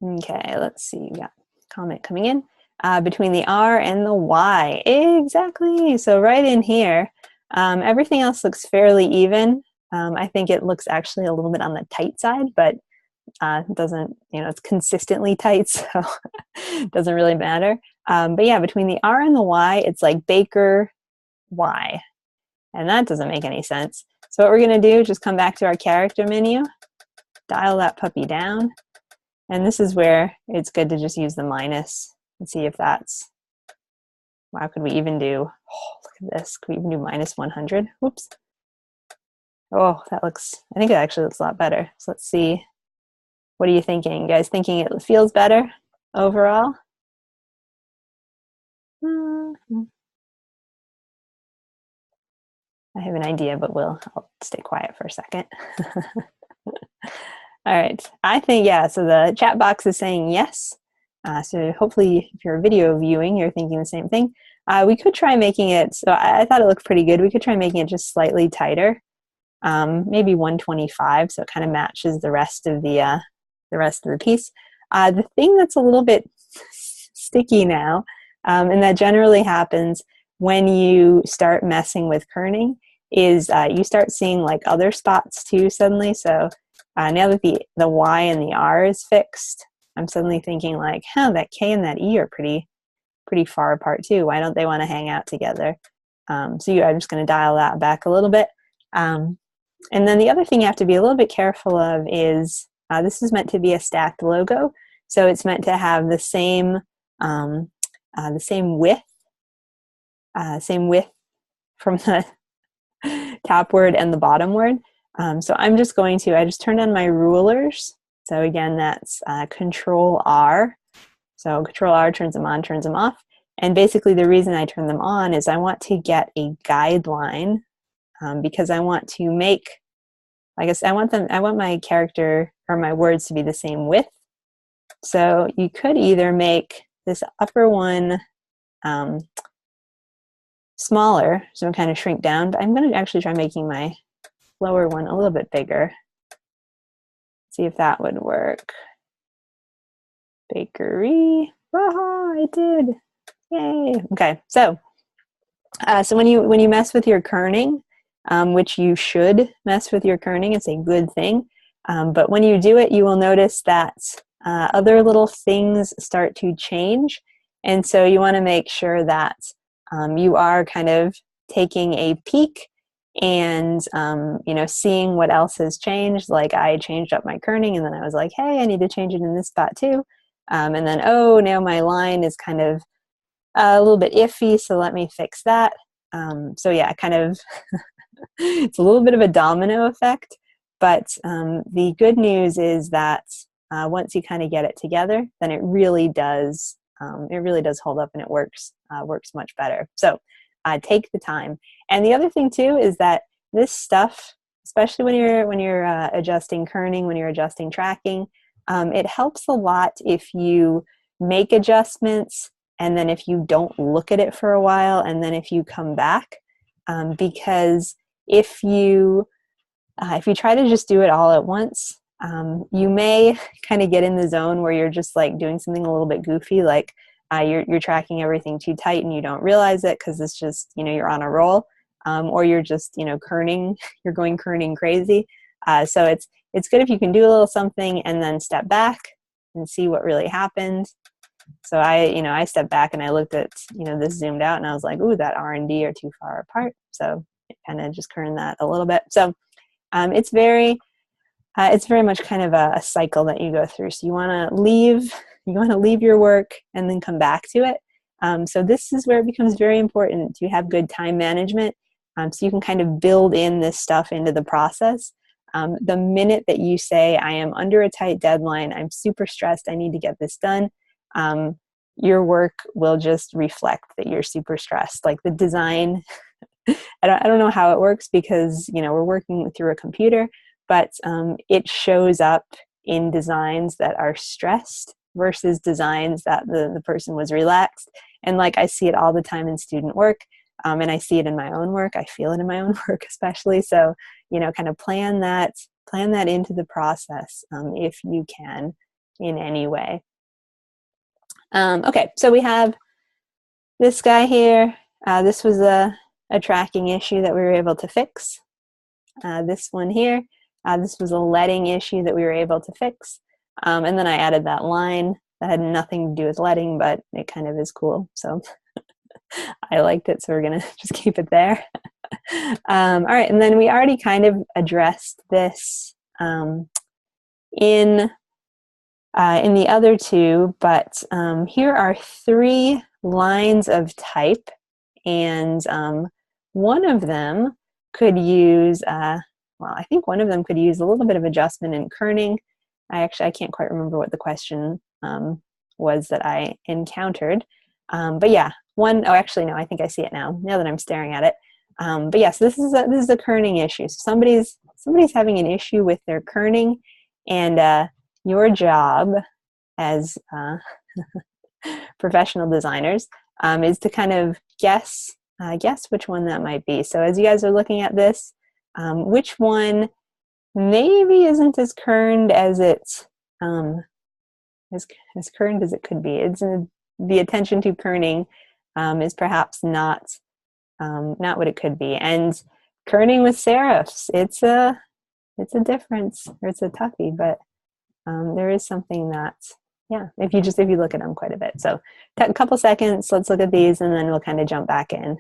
S1: Okay, let's see. We got a comment coming in. Between the R and the Y. Exactly. So right in here, everything else looks fairly even. I think it looks actually a little bit on the tight side, but it doesn't, it's consistently tight, so it doesn't really matter. But yeah, between the R and the Y, it's like Baker Y. And that doesn't make any sense. So what we're going to do is just come back to our character menu, dial that puppy down. And this is where it's good to just use the minus and see if that's, wow, could we even do, oh, look at this. Could we even do minus 100? Whoops. Oh, I think it actually looks a lot better. So let's see. What are you thinking? You guys thinking it feels better overall? I have an idea, but I'll stay quiet for a second. All right, I think, yeah, so the chat box is saying yes. So hopefully if you're video viewing, you're thinking the same thing. We could try making it, so I thought it looked pretty good. We could try making it just slightly tighter, maybe 125, so it kind of matches the rest of the piece. The thing that's a little bit sticky now, and that generally happens when you start messing with kerning, is you start seeing like other spots too suddenly. So now that the Y and the R is fixed, I'm suddenly thinking like, that K and that E are pretty far apart too. Why don't they want to hang out together? I'm just going to dial that back a little bit. And then the other thing you have to be a little bit careful of is this is meant to be a stacked logo, so it's meant to have the same width from the top word and the bottom word. So I just turned on my rulers. So again, that's Control R. So Control R turns them on, turns them off. And basically the reason I turn them on is I want to get a guideline because I want to make, I want my character or my words to be the same width. So you could either make this upper one smaller, so I'm kind of shrink down, but I'm going to actually try making my lower one a little bit bigger. See if that would work. Bakery. Aha, I did. Yay. Okay, so So when you mess with your kerning, which you should mess with your kerning, it's a good thing. But when you do it, you will notice that other little things start to change. And so you want to make sure that you are kind of taking a peek and seeing what else has changed. Like I changed up my kerning, and then I was like, hey, I need to change it in this spot too. And then, oh, now my line is kind of a little bit iffy, so let me fix that. So yeah, kind of it's a little bit of a domino effect, but the good news is that once you kind of get it together, then it really does hold up, and it works much better. So take the time. And the other thing too is that this stuff, especially when you're adjusting kerning, when you're adjusting tracking, it helps a lot if you make adjustments and then if you don't look at it for a while and then if you come back, because if you try to just do it all at once, you may kind of get in the zone where you're just like doing something a little bit goofy, like you're tracking everything too tight and you don't realize it because it's just, you're on a roll, or you're just, kerning, you're going kerning crazy. So it's good if you can do a little something and then step back and see what really happened. So I stepped back and I looked at, this zoomed out and I was like, ooh, that R and D are too far apart. So it kind of just kerned that a little bit. So it's very much kind of a cycle that you go through. So you want to leave your work and then come back to it. So this is where it becomes very important to have good time management. So you can kind of build in this stuff into the process. The minute that you say, I am under a tight deadline, I'm super stressed, I need to get this done, your work will just reflect that you're super stressed. Like the design, I don't know how it works because, we're working through a computer, but it shows up in designs that are stressed versus designs that the person was relaxed. And like I see it all the time in student work, and I see it in my own work. I feel it in my own work especially. So, kind of plan that into the process if you can in any way. Okay, so we have this guy here. This was a tracking issue that we were able to fix. This one here, this was a leading issue that we were able to fix. And then I added that line that had nothing to do with leading, but it kind of is cool. So I liked it, so we're going to just keep it there. All right, and then we already kind of addressed this in the other two, but here are 3 lines of type, and one of them could use, I think one of them could use a little bit of adjustment in kerning. I can't quite remember what the question was that I encountered, but yeah, actually no, I think I see it now that I'm staring at it. But yes, this is a kerning issue. So somebody's having an issue with their kerning, and your job as professional designers is to kind of guess which one that might be. So as you guys are looking at this, which one maybe isn't as kerned as it's as kerned as it could be. It's the attention to kerning is perhaps not what it could be. And kerning with serifs, it's a difference, or it's a toughie, but there is something that, if you look at them quite a bit. So a couple seconds, let's look at these, and then we'll kind of jump back in.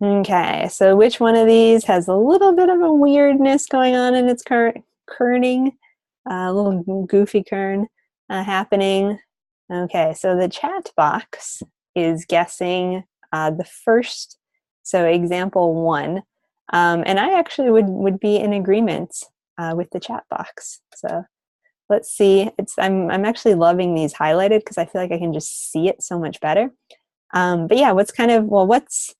S1: Okay, so which one of these has a little bit of a weirdness going on in its kerning? A little goofy kern happening. Okay, so the chat box is guessing the first, so example 1. And I actually would be in agreement with the chat box. So let's see. I'm actually loving these highlighted because I feel like I can just see it so much better. But yeah, what's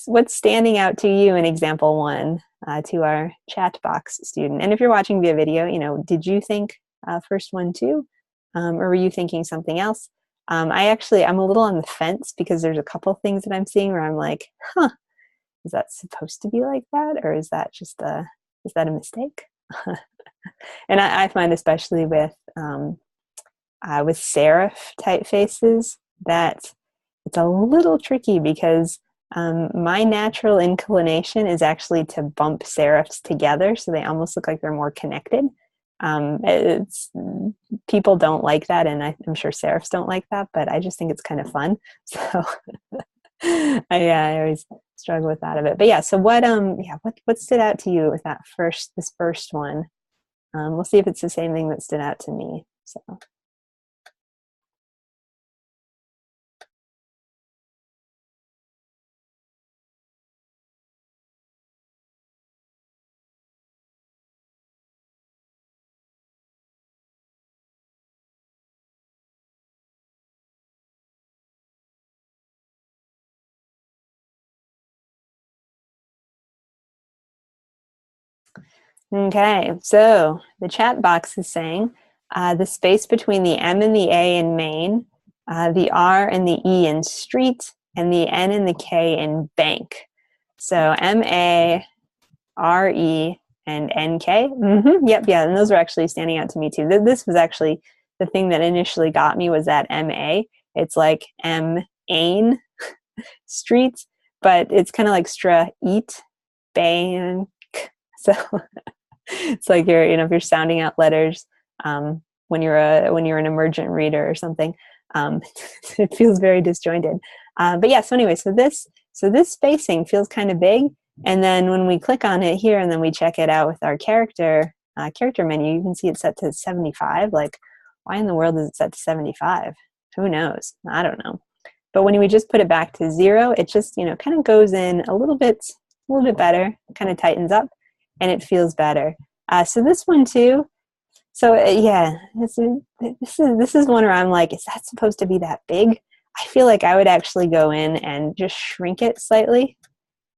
S1: what's standing out to you in example 1? to our chat box student. And if you're watching via video, you know, did you think first one too? Or were you thinking something else? I'm a little on the fence because there's a couple things that I'm seeing where I'm like, huh, is that supposed to be like that? Or is that just is that a mistake? And I find especially with serif typefaces that it's a little tricky because my natural inclination is actually to bump serifs together so they almost look like they're more connected. People don't like that, and I'm sure serifs don't like that, but I just think it's kind of fun. So I always struggle with that a bit. But yeah, so what stood out to you with this first one? We'll see if it's the same thing that stood out to me. So. Okay, so the chat box is saying the space between the M and the A in main, the R and the E in street, and the N and the K in bank. So M-A, R-E, and N-K. Yep, yeah, and those are actually standing out to me too. This was actually the thing that initially got me was that M-A. It's like M-ain, street, but it's kind of like stra-eat, bank. So it's like if you're sounding out letters when you're an emergent reader or something, it feels very disjointed. But yeah, so anyway, so this spacing feels kind of big, and then when we click on it here and then we check it out with our character menu, you can see it's set to 75. Like, why in the world is it set to 75? Who knows? I don't know. But when we just put it back to 0, it just kind of goes in a little bit better, kind of tightens up, and it feels better. So this one too. So yeah, this is one where I'm like, is that supposed to be that big? I feel like I would actually go in and just shrink it slightly.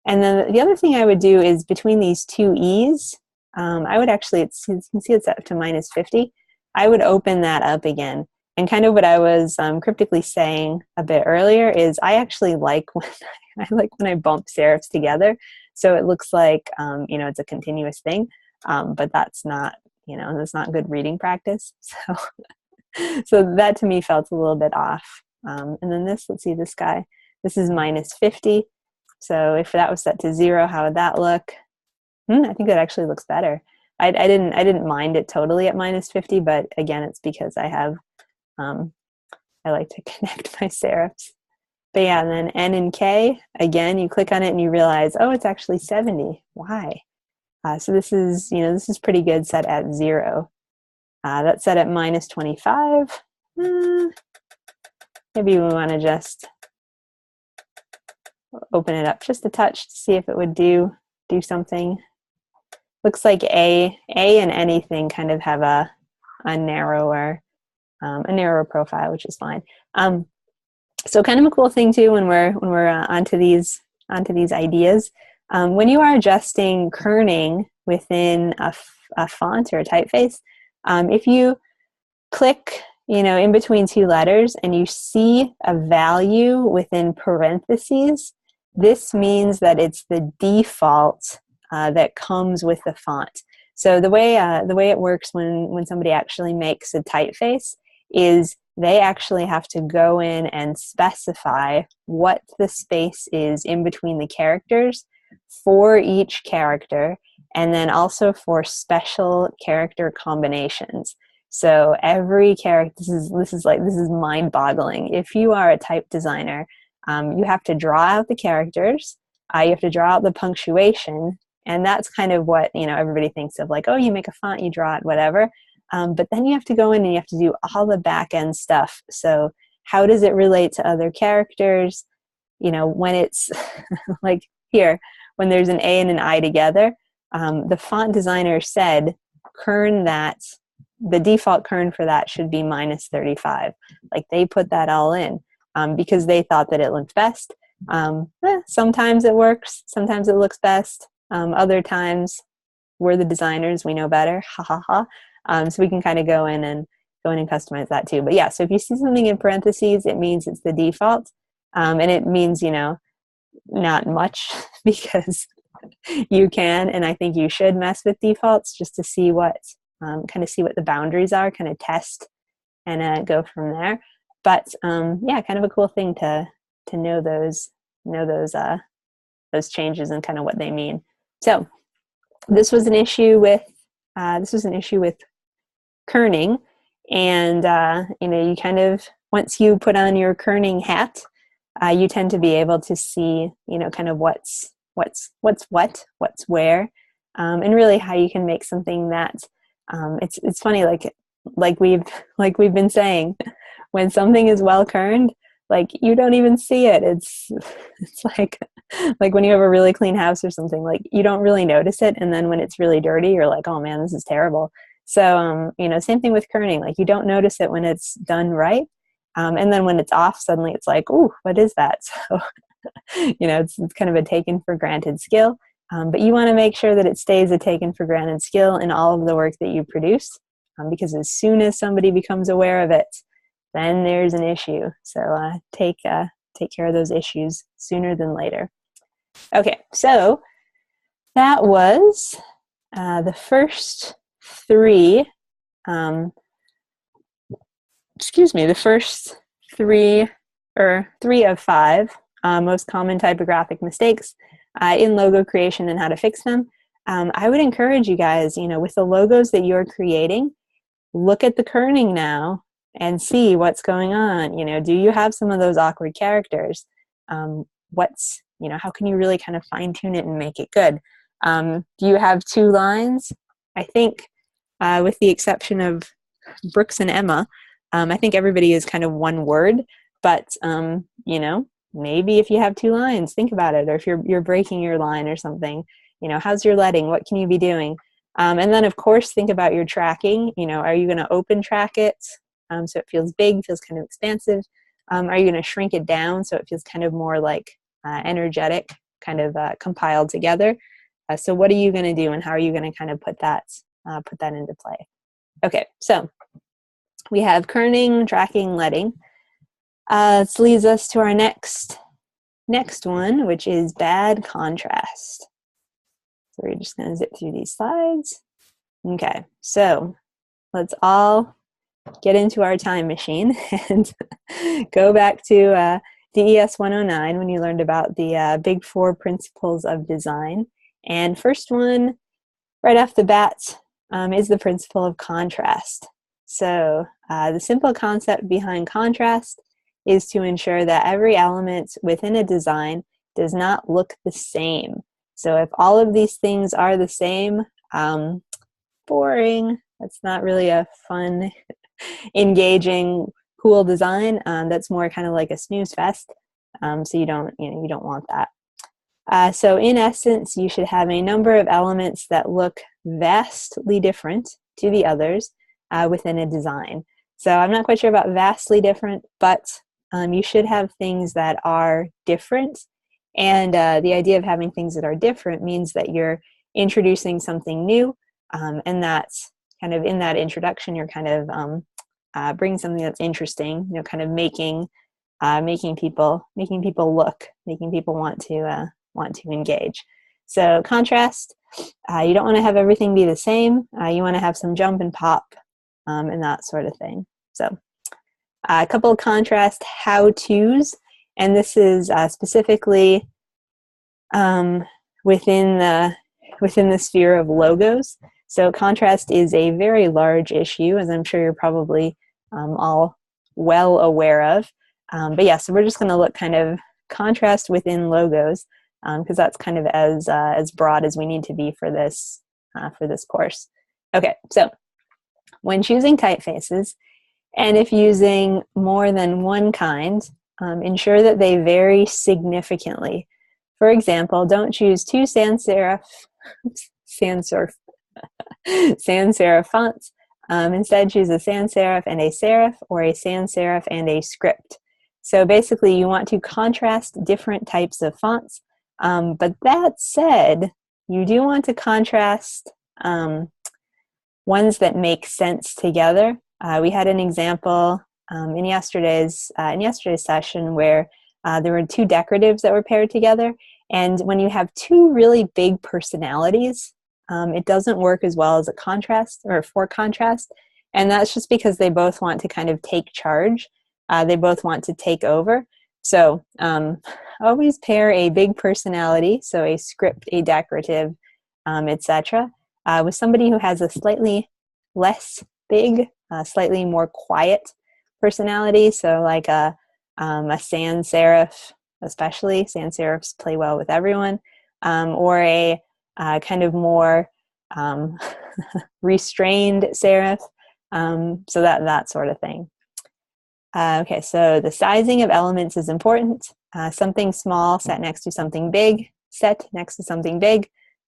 S1: And then the other thing I would do is between these two E's, I would actually, you can see it's up to -50. I would open that up again. And kind of what I was cryptically saying a bit earlier is I actually like when I bump serifs together. So it looks like, it's a continuous thing, but that's not good reading practice. So that to me felt a little bit off. And then let's see this guy. This is -50. So if that was set to 0, how would that look? I think that actually looks better. I didn't mind it totally at -50, but again, it's because I like to connect my serifs. But yeah, and then N and K, again, you click on it and you realize, oh, it's actually 70. Why? So this is pretty good set at 0. That's set at -25. Maybe we want to just open it up just a touch to see if it would do something. Looks like A and anything kind of have a narrower profile, which is fine. So kind of a cool thing too when we're onto these ideas. When you are adjusting kerning within a font or a typeface, if you click in between two letters and you see a value within parentheses, this means that it's the default that comes with the font. So the way it works when somebody actually makes a typeface is they actually have to go in and specify what the space is in between the characters for each character, and then also for special character combinations. So every character, this is mind-boggling. If you are a type designer, you have to draw out the characters, you have to draw out the punctuation, and that's kind of what everybody thinks of, like, oh, you make a font, you draw it, whatever. But then you have to go in and you have to do all the back-end stuff. So how does it relate to other characters? When it's like here, when there's an A and an I together, the font designer said the default kern for that should be -35. Like, they put that all in because they thought that it looked best. Sometimes it works, sometimes it looks best. Other times we're the designers, we know better, ha ha ha. So we can kind of go in and customize that too. But yeah, so if you see something in parentheses, it means it's the default. And it means, not much because you can, and I think you should mess with defaults just to see what, see what the boundaries are, kind of test and go from there. But yeah, kind of a cool thing to know those changes and kind of what they mean. So this was an issue with kerning, and you kind of, once you put on your kerning hat, you tend to be able to see kind of what's where, and really how you can make something that it's funny, like we've been saying, when something is well kerned, like you don't even see it. It's like when you have a really clean house or something, like you don't really notice it, and then when it's really dirty, you're like, oh man, this is terrible. So same thing with kerning. Like you don't notice it when it's done right, and then when it's off, suddenly it's like, ooh, what is that? So it's kind of a taken for granted skill, but you want to make sure that it stays a taken for granted skill in all of the work that you produce, because as soon as somebody becomes aware of it, then there's an issue. So take care of those issues sooner than later. Okay, so that was the first three. The first three of five most common typographic mistakes in logo creation and how to fix them. I would encourage you guys, with the logos that you're creating, look at the kerning now and see what's going on. Do you have some of those awkward characters? How can you really kind of fine tune it and make it good? Do you have 2 lines? I think with the exception of Brooks and Emma, I think everybody is kind of one word, but maybe if you have 2 lines, think about it. Or if you're breaking your line or something, how's your leading? What can you be doing? And then of course, think about your tracking. Are you going to open track it so it feels big, feels kind of expansive? Are you going to shrink it down so it feels kind of more like energetic, kind of compiled together? So what are you going to do, and how are you going to kind of put that into play? Okay, so we have kerning, tracking, leading. This leads us to our next one, which is bad contrast. So we're just going to zip through these slides. Okay, so let's all get into our time machine and go back to DES 109 when you learned about the big 4 principles of design. And first one, right off the bat, is the principle of contrast. So the simple concept behind contrast is to ensure that every element within a design does not look the same. So if all of these things are the same, boring. That's not really a fun, engaging, cool design. That's more kind of like a snooze fest. So you don't want that. So in essence, you should have a number of elements that look vastly different to the others within a design. So I'm not quite sure about vastly different, but you should have things that are different. And the idea of having things that are different means that you're introducing something new, and that's kind of in that introduction, you're kind of bringing something that's interesting, kind of making people look, making people want to engage. So contrast, you don't want to have everything be the same. You want to have some jump and pop and that sort of thing. So a couple of contrast how-tos, and this is specifically within the sphere of logos. So contrast is a very large issue, as I'm sure you're probably all well aware of. But yeah, so we're just going to look kind of contrast within logos, because that's kind of as broad as we need to be for this course. Okay, so when choosing typefaces, and if using more than one kind, ensure that they vary significantly. For example, don't choose 2 sans serif fonts. Instead, choose a sans serif and a serif, or a sans serif and a script. So basically, you want to contrast different types of fonts. But that said, you do want to contrast ones that make sense together. We had an example in yesterday's session where there were two decoratives that were paired together, and when you have two really big personalities, it doesn't work as well as a contrast or for contrast, and that's just because they both want to kind of take charge. They both want to take over. So always pair a big personality, so a script, a decorative, etc., with somebody who has a slightly less big, slightly more quiet personality. So like a sans serif, especially. Sans serifs play well with everyone, or a kind of more restrained serif. So that sort of thing. Okay, so the sizing of elements is important. Something small set next to something big,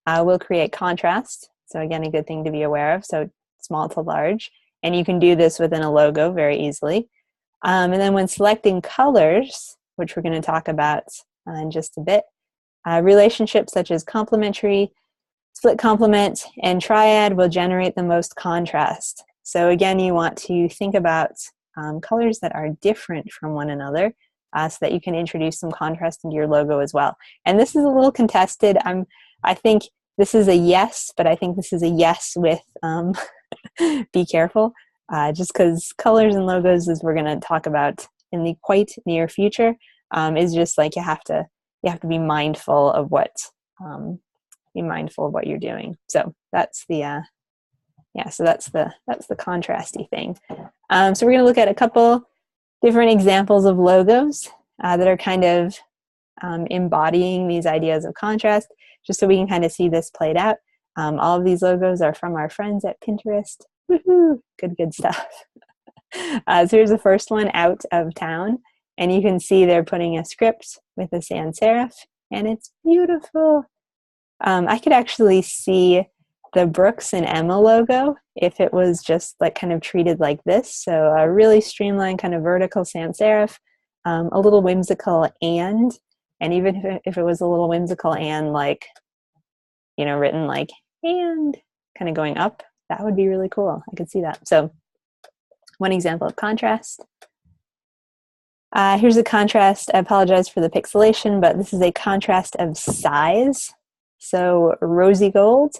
S1: will create contrast. So again, a good thing to be aware of. So small to large. And you can do this within a logo very easily. And then when selecting colors, which we're going to talk about in just a bit, relationships such as complementary, split complement, and triad will generate the most contrast. So again, you want to think about colors that are different from one another so that you can introduce some contrast into your logo as well. And this is a little contested. I think this is a yes, but I think this is a yes with be careful, just because colors and logos, as we're going to talk about in the quite near future, is just like you have to be mindful of what you're doing. So that's the that's the contrasty thing. So we're going to look at a couple different examples of logos that are kind of embodying these ideas of contrast, just so we can kind of see this played out. All of these logos are from our friends at Pinterest. Woohoo! Good stuff. So here's the first one, Out of Town. And you can see they're putting a script with a sans serif, and it's beautiful. I could actually see the Brooks and Emma logo if it was just like kind of treated like this. So a really streamlined kind of vertical sans serif, a little whimsical and even if it was a little whimsical and like, written like and kind of going up, that would be really cool. I could see that. So one example of contrast. Here's a contrast. I apologize for the pixelation, but this is a contrast of size. So rosy gold,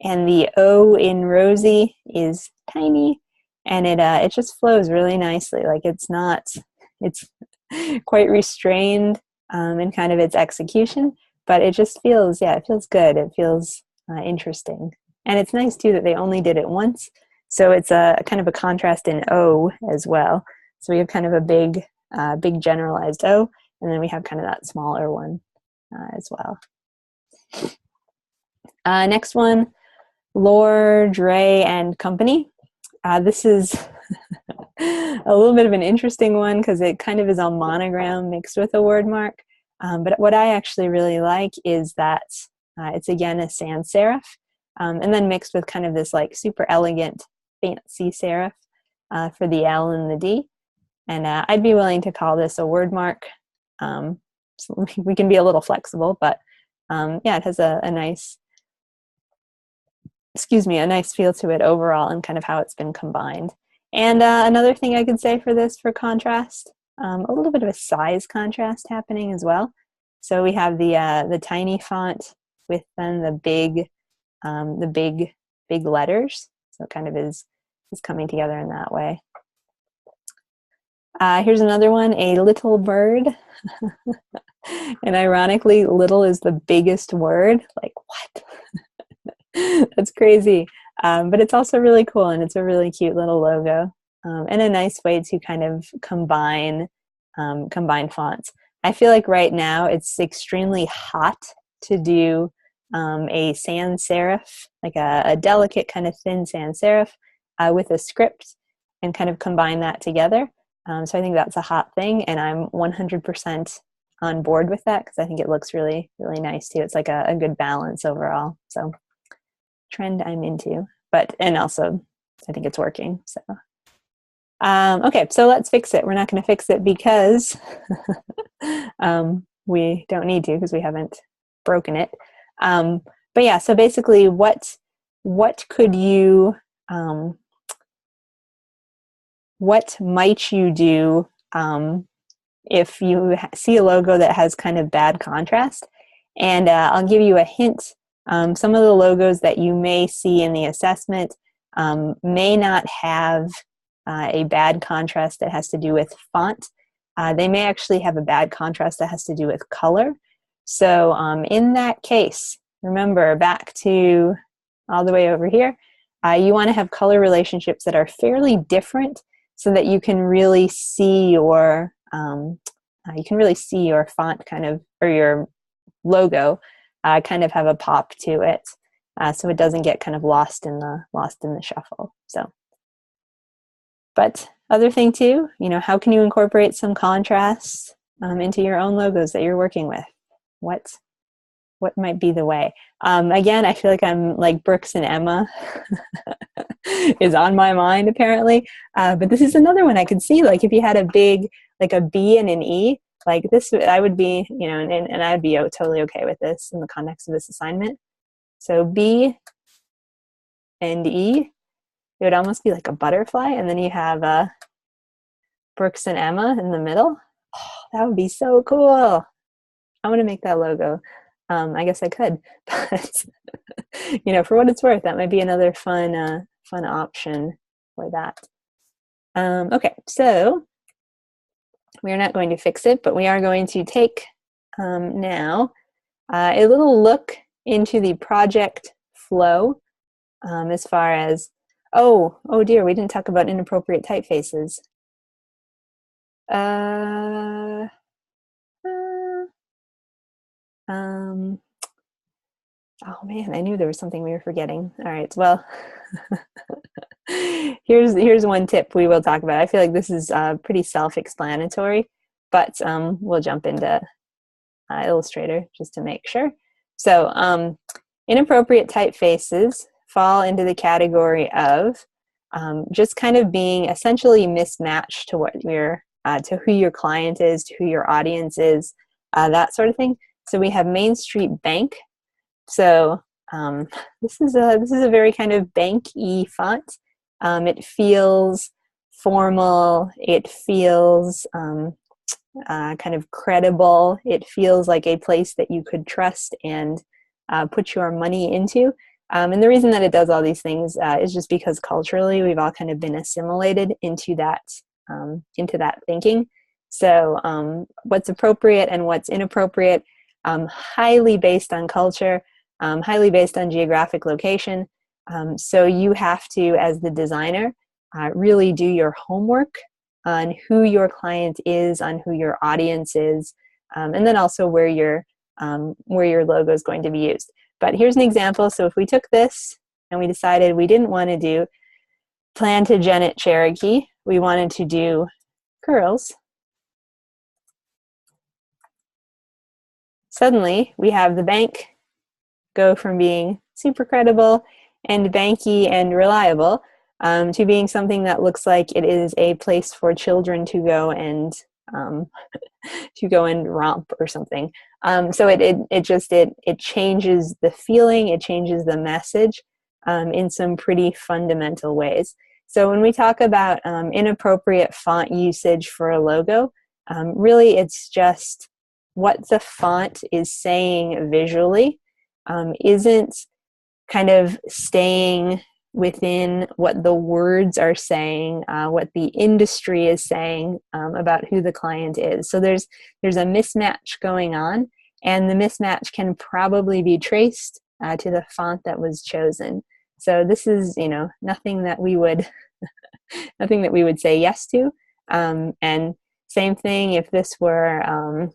S1: and the O in rosy is tiny, and it just flows really nicely. Like it's quite restrained in kind of its execution, but it just feels, it feels good. It feels interesting. And it's nice too that they only did it once. So it's a kind of a contrast in O as well. So we have kind of a big generalized O, and then we have kind of that smaller one as well. Next one, Lore, Dre, and Company. This is a little bit of an interesting one because it kind of is a monogram mixed with a word mark. But what I actually really like is that it's again a sans serif, and then mixed with kind of this like super elegant fancy serif for the L and the D. And I'd be willing to call this a word mark. So we can be a little flexible, but it has a nice feel to it overall and kind of how it's been combined. And another thing I could say for this for contrast, a little bit of a size contrast happening as well. So we have the tiny font with then the big letters. So it kind of is coming together in that way. Here's another one, a little bird. And ironically, little is the biggest word. Like, what? That's crazy. But it's also really cool, and it's a really cute little logo. And a nice way to kind of combine fonts. I feel like right now it's extremely hot to do a sans serif, like a delicate kind of thin sans serif with a script and kind of combine that together. So I think that's a hot thing, and I'm 100% on board with that because I think it looks really, really nice too. It's like a good balance overall. So trend I'm into, and also I think it's working. So okay, so let's fix it. We're not going to fix it because we don't need to because we haven't broken it. But yeah, so basically what could you, what might you do if you see a logo that has kind of bad contrast? And I'll give you a hint. Some of the logos that you may see in the assessment may not have a bad contrast that has to do with font. They may actually have a bad contrast that has to do with color. So in that case, remember, back to all the way over here, you want to have color relationships that are fairly different so that you can really see your font kind of, or your logo kind of have a pop to it, so it doesn't get kind of lost in the shuffle. So, but other thing too, how can you incorporate some contrast into your own logos that you're working with? What might be the way? Again, I feel like I'm like Brooks and Emma is on my mind apparently. But this is another one I could see. Like if you had a big, like a B and an E, like this, I would be, and I'd be totally okay with this in the context of this assignment. So B and E, it would almost be like a butterfly, and then you have Brooks and Emma in the middle. Oh, that would be so cool. I want to make that logo. I guess I could, but for what it's worth, that might be another fun option for that. Okay, so we are not going to fix it, but we are going to take now a little look into the project flow as far as, oh dear, we didn't talk about inappropriate typefaces. Oh man, I knew there was something we were forgetting. All right, well, here's one tip we will talk about. I feel like this is pretty self-explanatory, but we'll jump into Illustrator just to make sure. So inappropriate typefaces fall into the category of just kind of being essentially mismatched to what to who your client is, to who your audience is, that sort of thing. So we have Main Street Bank. So this is a very kind of bank-y font. It feels formal. It feels kind of credible. It feels like a place that you could trust and put your money into. And the reason that it does all these things is just because culturally we've all kind of been assimilated into that thinking. So what's appropriate and what's inappropriate, highly based on culture, highly based on geographic location. So you have to, as the designer, really do your homework on who your client is, on who your audience is, and then also where your logo is going to be used. But here's an example. So if we took this and we decided we didn't want to do Plantagenet Cherokee, we wanted to do curls, suddenly we have the bank go from being super credible and banky and reliable to being something that looks like it is a place for children to go and romp or something. So it changes the feeling, it changes the message in some pretty fundamental ways. So when we talk about inappropriate font usage for a logo, really it's just what the font is saying visually isn't kind of staying within what the words are saying, what the industry is saying about who the client is. So there's a mismatch going on, and the mismatch can probably be traced to the font that was chosen. So this is, nothing that we would say yes to. And same thing if this were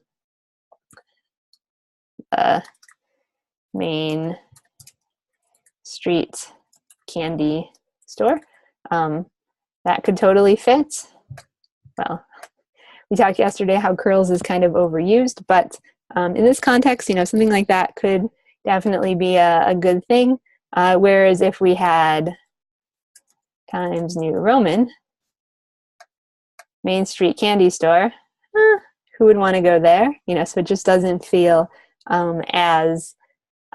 S1: Main Street candy store, that could totally fit. Well, we talked yesterday how curls is kind of overused, but in this context, something like that could definitely be a good thing. Whereas if we had Times New Roman, Main Street candy store, who would want to go there? So it just doesn't feel as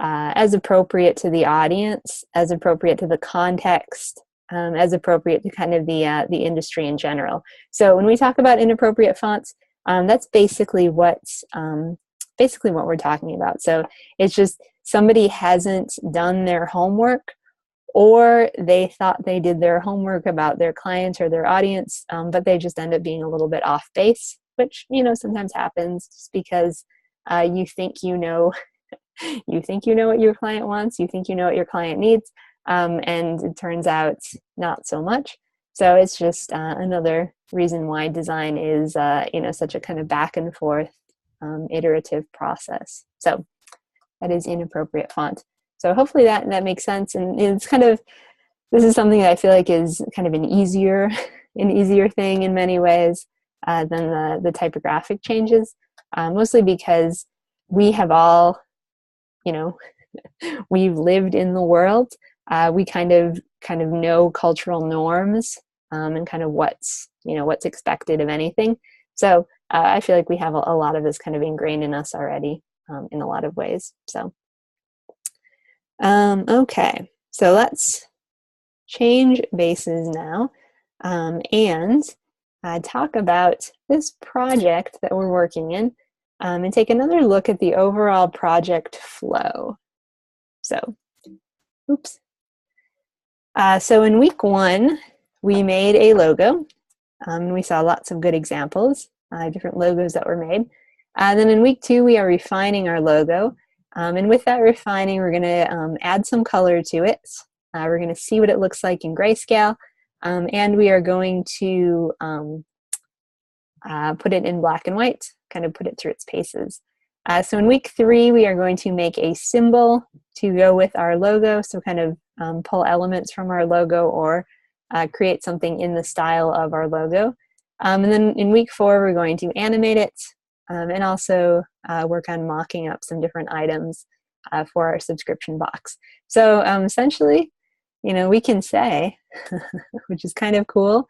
S1: as appropriate to the audience, as appropriate to the context, as appropriate to kind of the industry in general. So when we talk about inappropriate fonts, that's basically what we're talking about. So it's just somebody hasn't done their homework, or they thought they did their homework about their client or their audience, but they just end up being a little bit off base, which, you know, sometimes happens just because you think you know what your client wants, you think you know what your client needs, and it turns out not so much. So it's just another reason why design is such a kind of back and forth iterative process. So that is inappropriate font. So hopefully that makes sense. And it's kind of, this is something that I feel like is kind of an easier thing in many ways than the typographic changes, mostly because we have all, you know, we've lived in the world. We kind of know cultural norms and kind of what's expected of anything. So I feel like we have a lot of this kind of ingrained in us already in a lot of ways. So okay, so let's change bases now and talk about this project that we're working in and take another look at the overall project flow. So, oops. So in week 1, we made a logo. We saw lots of good examples, different logos that were made. Then in week 2, we are refining our logo. And with that refining, we're going to add some color to it. We're going to see what it looks like in grayscale. And we are going to put it in black and white, kind of put it through its paces. So in week 3, we are going to make a symbol to go with our logo. So kind of pull elements from our logo or create something in the style of our logo. And then in week 4, we're going to animate it and also work on mocking up some different items for our subscription box. So essentially, you know, we can say, which is kind of cool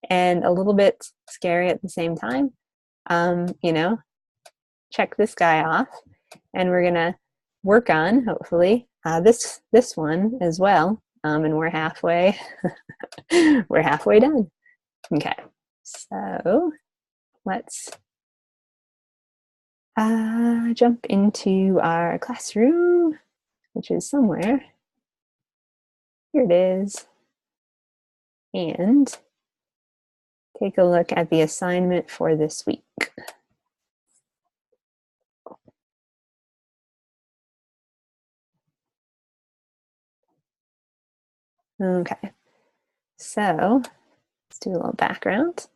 S1: and a little bit scary at the same time, you know, check this guy off, and we're gonna work on, hopefully, this one as well, and we're halfway done. Okay, so let's jump into our classroom, which is somewhere. Here it is. And take a look at the assignment for this week. Okay, so let's do a little background.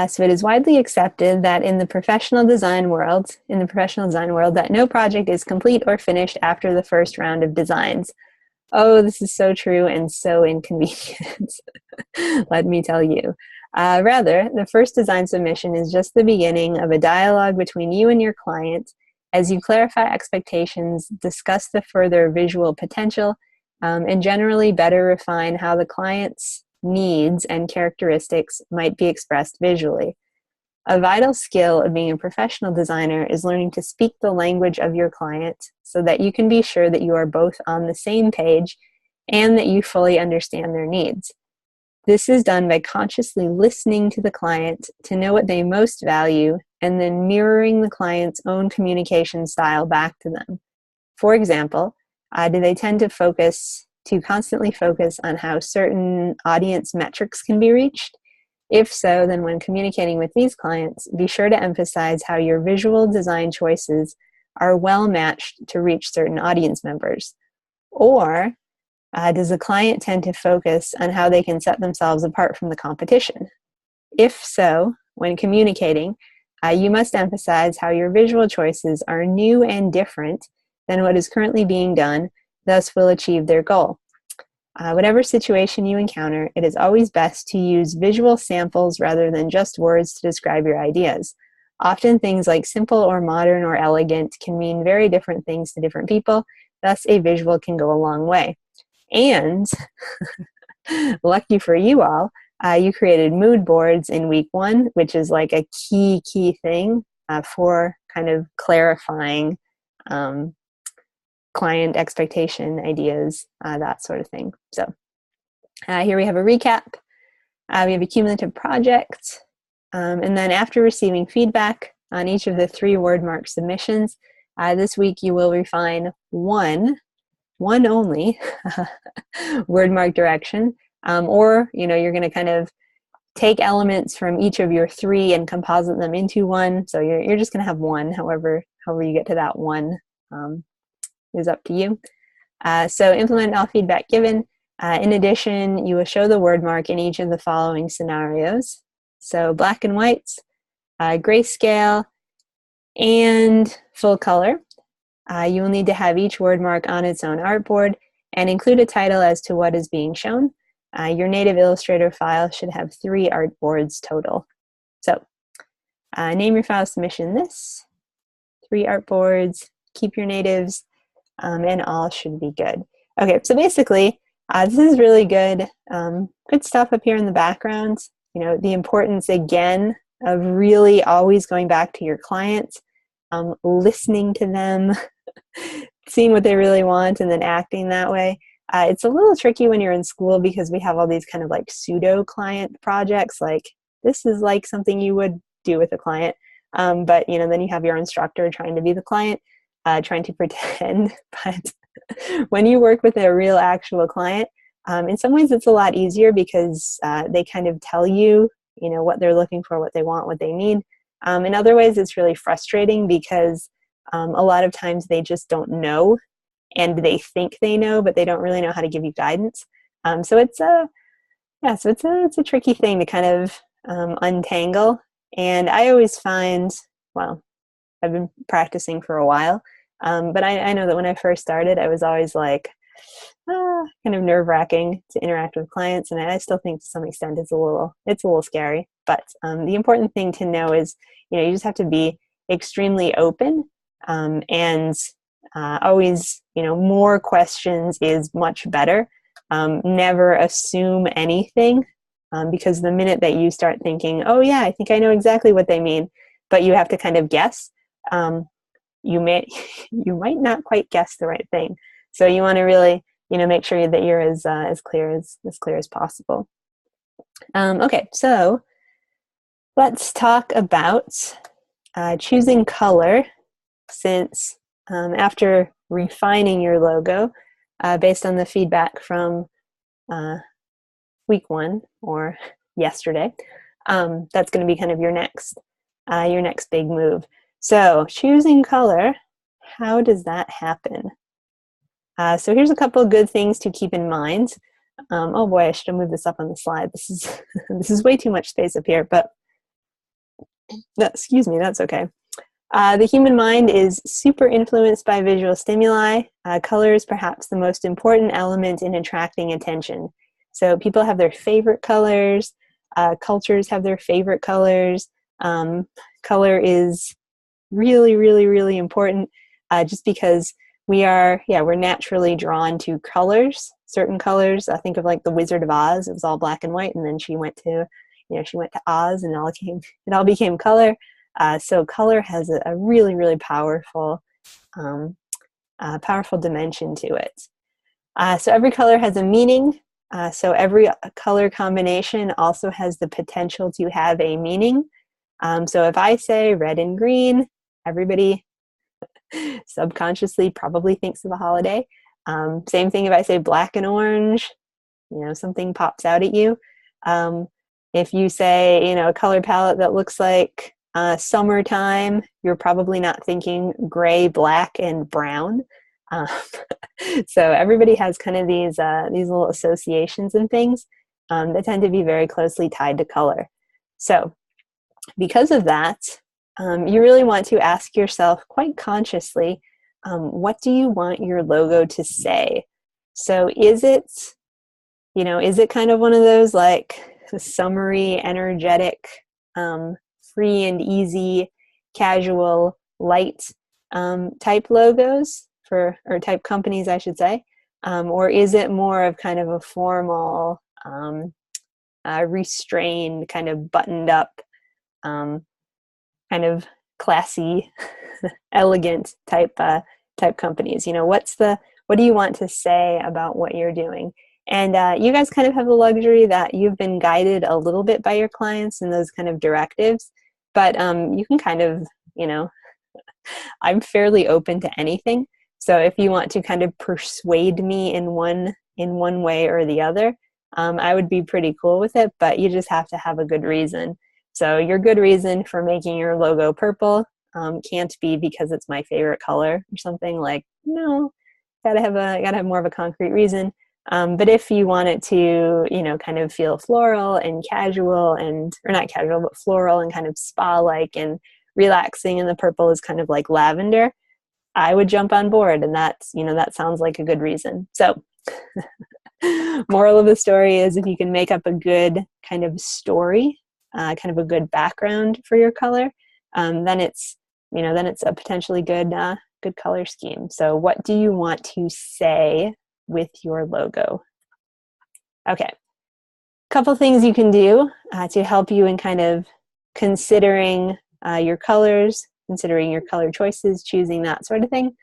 S1: So it is widely accepted that in the professional design world, that no project is complete or finished after the first round of designs. Oh, this is so true and so inconvenient. Let me tell you. Rather, the first design submission is just the beginning of a dialogue between you and your client as you clarify expectations, discuss the further visual potential, and generally better refine how the client's needs and characteristics might be expressed visually. A vital skill of being a professional designer is learning to speak the language of your client so that you can be sure that you are both on the same page and that you fully understand their needs. This is done by consciously listening to the client to know what they most value and then mirroring the client's own communication style back to them. For example, do they tend to constantly focus on how certain audience metrics can be reached? If so, then when communicating with these clients, be sure to emphasize how your visual design choices are well matched to reach certain audience members. Or does the client tend to focus on how they can set themselves apart from the competition? If so, when communicating, you must emphasize how your visual choices are new and different than what is currently being done, thus will achieve their goal. Whatever situation you encounter, it is always best to use visual samples rather than just words to describe your ideas. Often things like simple or modern or elegant can mean very different things to different people, thus a visual can go a long way. And lucky for you all, you created mood boards in week 1, which is like a key thing for kind of clarifying client expectation ideas, that sort of thing. So here we have a recap. We have a cumulative project. And then after receiving feedback on each of the 3 wordmark submissions, this week you will refine one only wordmark direction, or you're going to kind of take elements from each of your 3 and composite them into one. So you're just going to have one. However you get to that one is up to you. So implement all feedback given. In addition, you will show the wordmark in each of the following scenarios. So black and whites, grayscale, and full color. You will need to have each wordmark on its own artboard and include a title as to what is being shown. Your native Illustrator file should have 3 artboards total. So name your file submission this, 3 artboards, keep your natives, and all should be good. Okay, so basically, this is really good, good stuff up here in the background. The importance, again, of really always going back to your clients, listening to them, seeing what they really want, and then acting that way. It's a little tricky when you're in school because we have all these kind of like pseudo client projects. Like this is like something you would do with a client, but then you have your instructor trying to be the client, trying to pretend. But when you work with a real actual client, in some ways it's a lot easier because they kind of tell you, what they're looking for, what they want, what they need. In other ways, it's really frustrating because a lot of times they just don't know, and they think they know, but they don't really know how to give you guidance. So it's a tricky thing to kind of untangle. And I always find, well, I've been practicing for a while, but I know that when I first started, I was always like, kind of nerve-wracking to interact with clients, and I still think to some extent it's a little scary. But the important thing to know is, you just have to be extremely open, and always, more questions is much better. Never assume anything, because the minute that you start thinking, oh yeah, I think I know exactly what they mean, but you have to kind of guess, you might not quite guess the right thing. So you want to really, make sure that you're as clear as possible. Okay, so let's talk about choosing color, since after refining your logo based on the feedback from week 1 or yesterday, that's going to be kind of your next big move. So choosing color, how does that happen? So here's a couple of good things to keep in mind. Oh boy, I should have moved this up on the slide. This is way too much space up here, but excuse me, that's okay. The human mind is super influenced by visual stimuli. Color is perhaps the most important element in attracting attention. So people have their favorite colors, cultures have their favorite colors. Color is really, really, really important, just because we're naturally drawn to colors, certain colors. I think of like the Wizard of Oz. It was all black and white, and then she went to Oz, and it all became color. So color has a really, really powerful dimension to it. So every color has a meaning. So every color combination also has the potential to have a meaning. So if I say red and green, everybody subconsciously probably thinks of a holiday. Same thing if I say black and orange, something pops out at you. If you say, a color palette that looks like summertime, you're probably not thinking gray, black, and brown. So everybody has kind of these little associations and things that tend to be very closely tied to color. So because of that, you really want to ask yourself quite consciously, what do you want your logo to say? So is it kind of one of those like summery, energetic, free and easy, casual, light type logos or type companies, I should say? Or is it more of kind of a formal, restrained, kind of buttoned up, kind of classy, elegant type type companies. You know, what do you want to say about what you're doing? And you guys kind of have the luxury that you've been guided a little bit by your clients and those kind of directives, but you can kind of, you know, I'm fairly open to anything. So if you want to kind of persuade me in one way or the other, I would be pretty cool with it, but you just have to have a good reason. So your good reason for making your logo purple can't be because it's my favorite color or something. Like, no, gotta have more of a concrete reason. But if you want it to, you know, kind of feel floral and casual and, or not casual, but floral and kind of spa-like and relaxing, and the purple is kind of like lavender, I would jump on board. And that's, you know, that sounds like a good reason. So moral of the story is, if you can make up a good kind of story, kind of a good background for your color, then it's, you know, then it's a potentially good color scheme. So what do you want to say with your logo? Okay, couple things you can do to help you in kind of considering your colors, considering your color choices, choosing that sort of thing,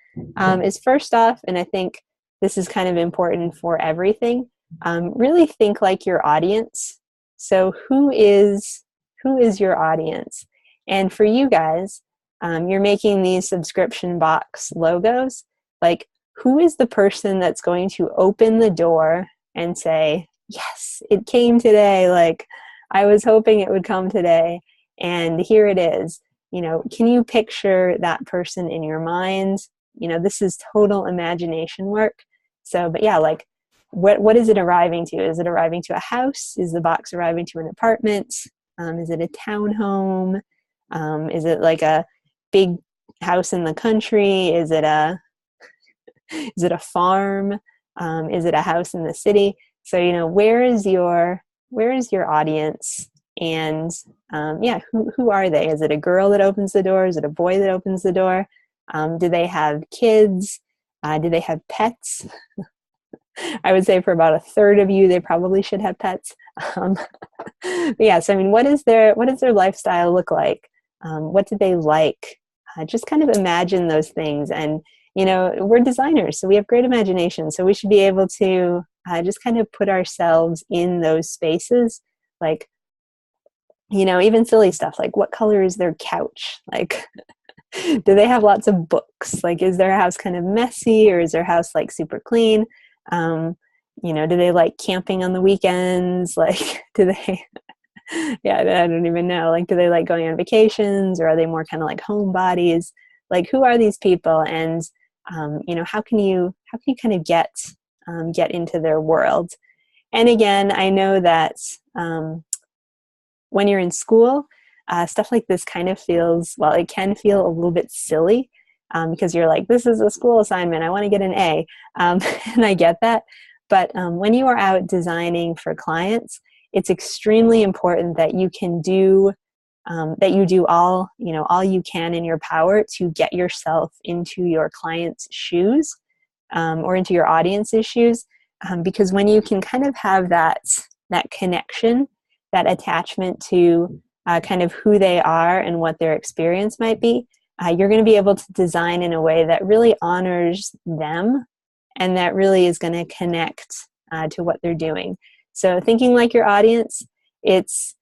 S1: is first off, and I think this is kind of important for everything, really think like your audience. So who is your audience? And for you guys, you're making these subscription box logos. Like, who is the person that's going to open the door and say, yes, it came today. Like, I was hoping it would come today, and here it is. You know, can you picture that person in your mind? You know, this is total imagination work. So, but yeah, like, what is it arriving to? Is it arriving to a house? Is the box arriving to an apartment? Is it a townhome? Is it like a big house in the country? Is it a farm? Is it a house in the city? So, you know, where is your audience? And yeah, who are they? Is it a girl that opens the door? Is it a boy that opens the door? Do they have kids? Do they have pets? I would say for about a third of you, they probably should have pets. But yeah, so I mean, what does their lifestyle look like? What do they like? Just kind of imagine those things. And, you know, we're designers, so we have great imagination. So we should be able to just kind of put ourselves in those spaces. Like, you know, even silly stuff like, what color is their couch? Like, do they have lots of books? Like, is their house kind of messy, or is their house like super clean? You know, do they like camping on the weekends? Like, do they, yeah, I don't even know. Like, do they like going on vacations, or are they more kind of like homebodies? Like, who are these people? And, you know, how can you kind of get into their world? And again, I know that when you're in school, stuff like this kind of feels, well, it can feel a little bit silly because you're like, this is a school assignment, I want to get an A. And I get that. But when you are out designing for clients, it's extremely important that you can do, that you do all you can in your power to get yourself into your client's shoes or into your audience's shoes. Because when you can kind of have that connection, that attachment to kind of who they are and what their experience might be, you're going to be able to design in a way that really honors them and that really is going to connect to what they're doing. So thinking like your audience, it's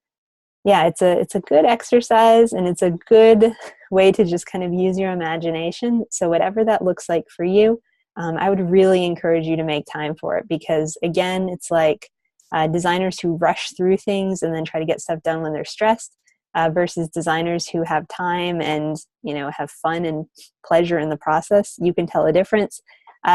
S1: a good exercise, and it's a good way to just kind of use your imagination. So whatever that looks like for you, I would really encourage you to make time for it, because again, it's like designers who rush through things and then try to get stuff done when they're stressed versus designers who have time and, you know, have fun and pleasure in the process. You can tell a difference.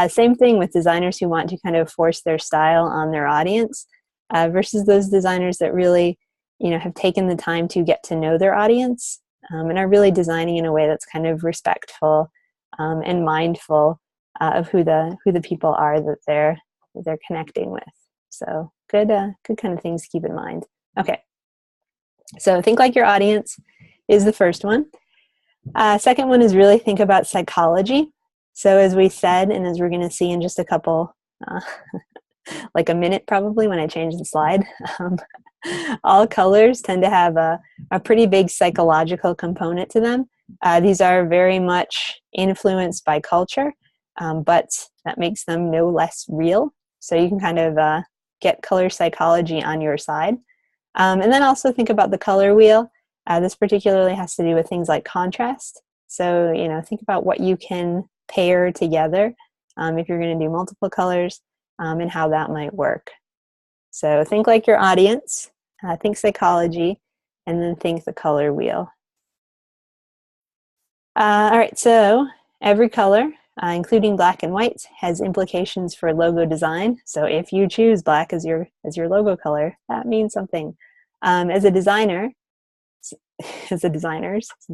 S1: Same thing with designers who want to kind of force their style on their audience versus those designers that really, you know, have taken the time to get to know their audience and are really designing in a way that's kind of respectful and mindful of who the people are that they're connecting with. So good kind of things to keep in mind. Okay, so think like your audience is the first one. Second one is really think about psychology. So as we said, and as we're going to see in just a couple, like a minute probably when I change the slide, all colors tend to have a pretty big psychological component to them. These are very much influenced by culture. but that makes them no less real. So you can kind of get color psychology on your side. And then also think about the color wheel. This particularly has to do with things like contrast. So, you know, think about what you can pair together if you're going to do multiple colors, and how that might work. So think like your audience, think psychology, and then think the color wheel. All right, so every color, including black and white, has implications for logo design. So if you choose black as your logo color, that means something. As a designer, since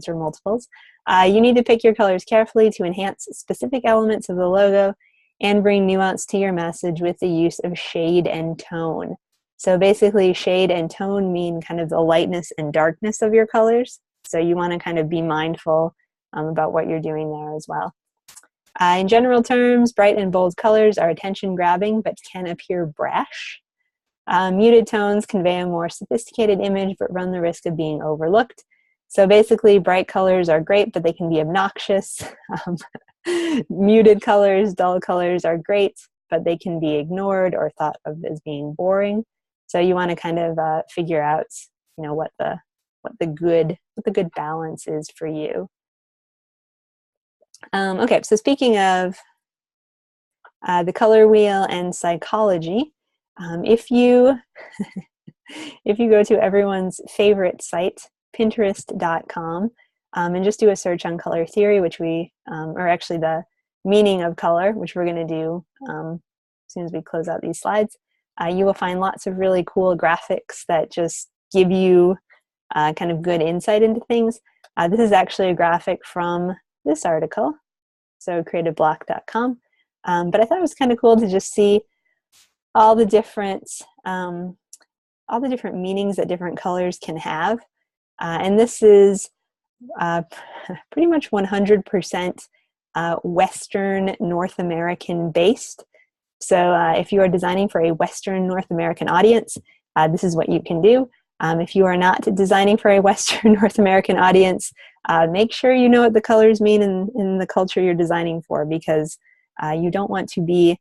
S1: we're multiples, you need to pick your colors carefully to enhance specific elements of the logo and bring nuance to your message with the use of shade and tone. So basically, shade and tone mean kind of the lightness and darkness of your colors. So you want to kind of be mindful about what you're doing there as well. In general terms, bright and bold colors are attention-grabbing but can appear brash. Muted tones convey a more sophisticated image but run the risk of being overlooked. So basically, bright colors are great, but they can be obnoxious. Muted colors, dull colors are great, but they can be ignored or thought of as being boring. So you want to kind of figure out, you know, what the good balance is for you. Okay, so speaking of the color wheel and psychology, if you go to everyone's favorite site, Pinterest.com, and just do a search on color theory, which or actually the meaning of color, which we're going to do as soon as we close out these slides, you will find lots of really cool graphics that just give you kind of good insight into things. This is actually a graphic from this article, so creativeblock.com. But I thought it was kind of cool to just see all the different meanings that different colors can have. And this is pretty much 100% Western North American based. So if you are designing for a Western North American audience, this is what you can do. If you are not designing for a Western North American audience, make sure you know what the colors mean in the culture you're designing for, because you don't want to be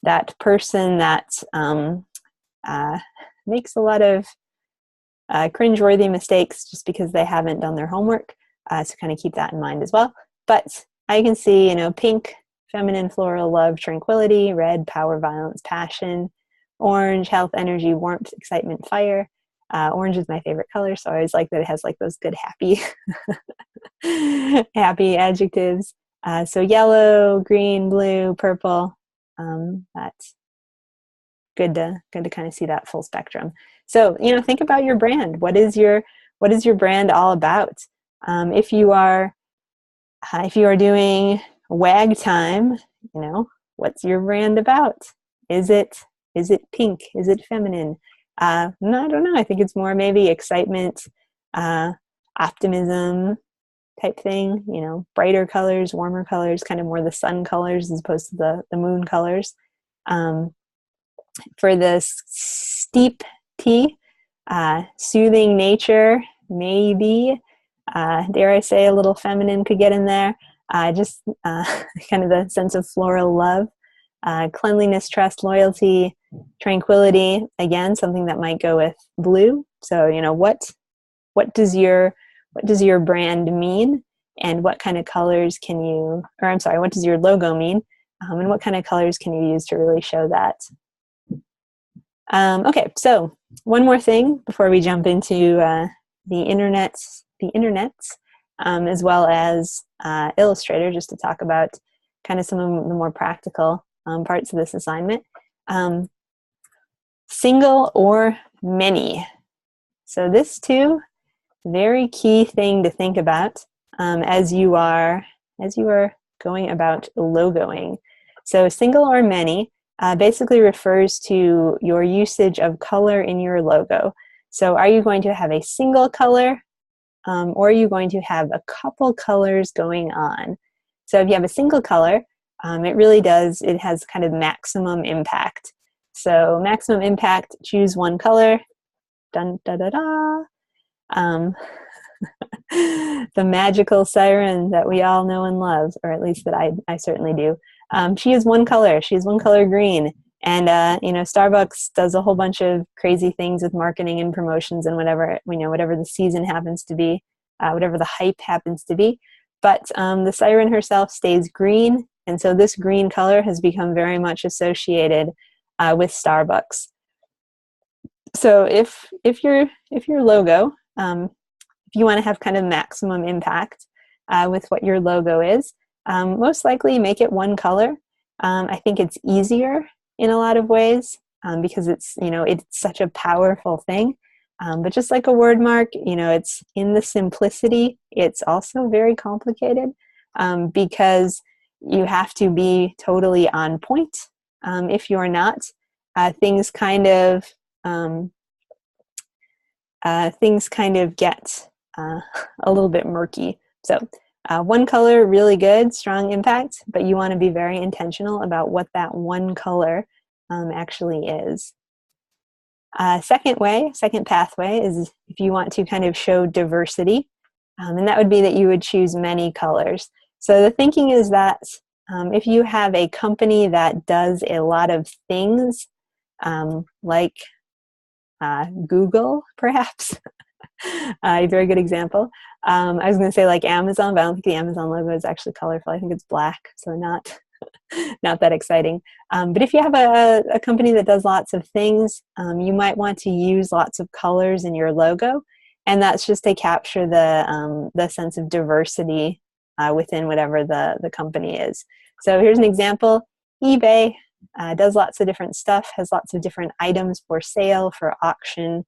S1: that person that makes a lot of cringeworthy mistakes just because they haven't done their homework. So kind of keep that in mind as well. But I can see, you know, pink, feminine, floral, love, tranquility; red, power, violence, passion; orange, health, energy, warmth, excitement, fire. Orange is my favorite color, so I always like that it has like those good happy happy adjectives. So yellow, green, blue, purple. That's good to kind of see that full spectrum. So, you know, think about your brand. What is your brand all about? If you are doing wag time, you know, what's your brand about? Is it pink? Is it feminine? No, I don't know. I think it's more maybe excitement, optimism type thing, you know, brighter colors, warmer colors, kind of more the sun colors as opposed to the moon colors. For the steep tea, soothing nature, maybe, dare I say, a little feminine could get in there. Just kind of the sense of floral love. Cleanliness, trust, loyalty, tranquility, again, something that might go with blue. So, you know, what does your brand mean, and what kind of colors what does your logo mean, and what kind of colors can you use to really show that? Okay, so one more thing before we jump into the internet, as well as Illustrator, just to talk about kind of some of the more practical parts of this assignment. Single or many. So this too, very key thing to think about as you are going about logoing. So single or many basically refers to your usage of color in your logo. So are you going to have a single color, or are you going to have a couple colors going on? So if you have a single color, it has kind of maximum impact. So maximum impact, choose one color. Dun, da, da, da. The magical siren that we all know and love, or at least that I certainly do. She is one color. She is one color green. And you know, Starbucks does a whole bunch of crazy things with marketing and promotions and whatever, you know, whatever the season happens to be, whatever the hype happens to be. But the siren herself stays green, and so this green color has become very much associated with Starbucks. So if your logo, if you want to have kind of maximum impact with what your logo is, most likely make it one color. I think it's easier in a lot of ways because it's, you know, it's such a powerful thing. But just like a word mark, you know, it's in the simplicity. It's also very complicated because you have to be totally on point. If you're not, things kind of get a little bit murky. So one color, really good, strong impact, but you want to be very intentional about what that one color actually is. Second pathway is if you want to kind of show diversity, and that would be that you would choose many colors. So the thinking is that if you have a company that does a lot of things, like Google, perhaps, a very good example. I was going to say like Amazon, but I don't think the Amazon logo is actually colorful. I think it's black, so not that exciting. But if you have a company that does lots of things, you might want to use lots of colors in your logo, and that's just to capture the sense of diversity within whatever the company is. So here's an example. eBay does lots of different stuff, has lots of different items for sale, for auction,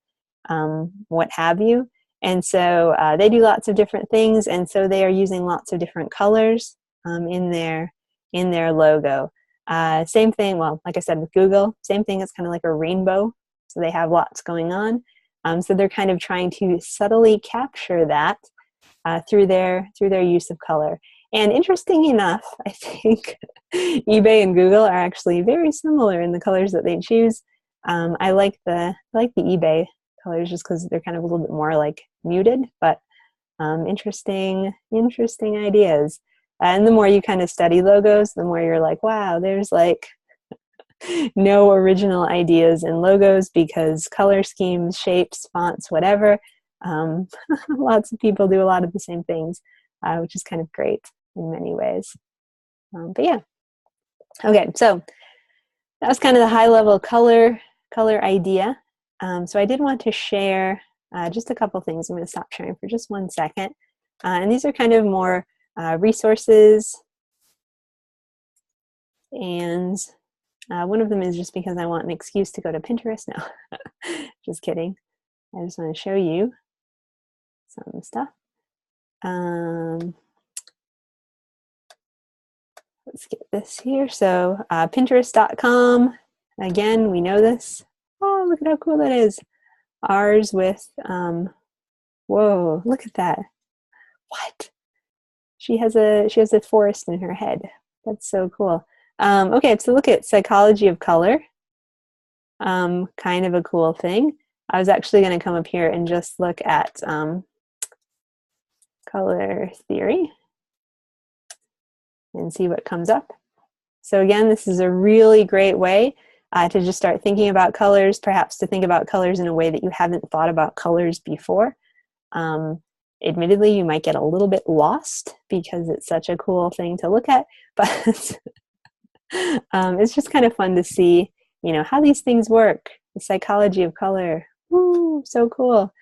S1: what have you. And so they do lots of different things, and so they are using lots of different colors in their logo. Same thing, well, like I said with Google, same thing, it's kind of like a rainbow. So they have lots going on. So they're kind of trying to subtly capture that through their use of color. And interesting enough, I think eBay and Google are actually very similar in the colors that they choose. I like the eBay colors just because they're kind of a little bit more like muted, but interesting ideas. And the more you kind of study logos, the more you're like, wow, there's like no original ideas in logos because color schemes, shapes, fonts, whatever, lots of people do a lot of the same things, which is kind of great in many ways. But yeah, okay, so that was kind of the high level color idea. So I did want to share just a couple things. I'm going to stop sharing for just 1 second. And these are kind of more resources. And one of them is just because I want an excuse to go to Pinterest now. Just kidding. I just want to show you some stuff. Let's get this here. So Pinterest.com, again, we know this. Oh, look at how cool that is. Ours with, whoa, look at that. What? She has a forest in her head. That's so cool. Okay, so look at psychology of color. Kind of a cool thing. I was actually going to come up here and just look at color theory and see what comes up. So again, this is a really great way to just start thinking about colors, perhaps to think about colors in a way that you haven't thought about colors before. Admittedly, you might get a little bit lost because it's such a cool thing to look at, but it's just kind of fun to see, you know, how these things work. The psychology of color. Woo, so cool.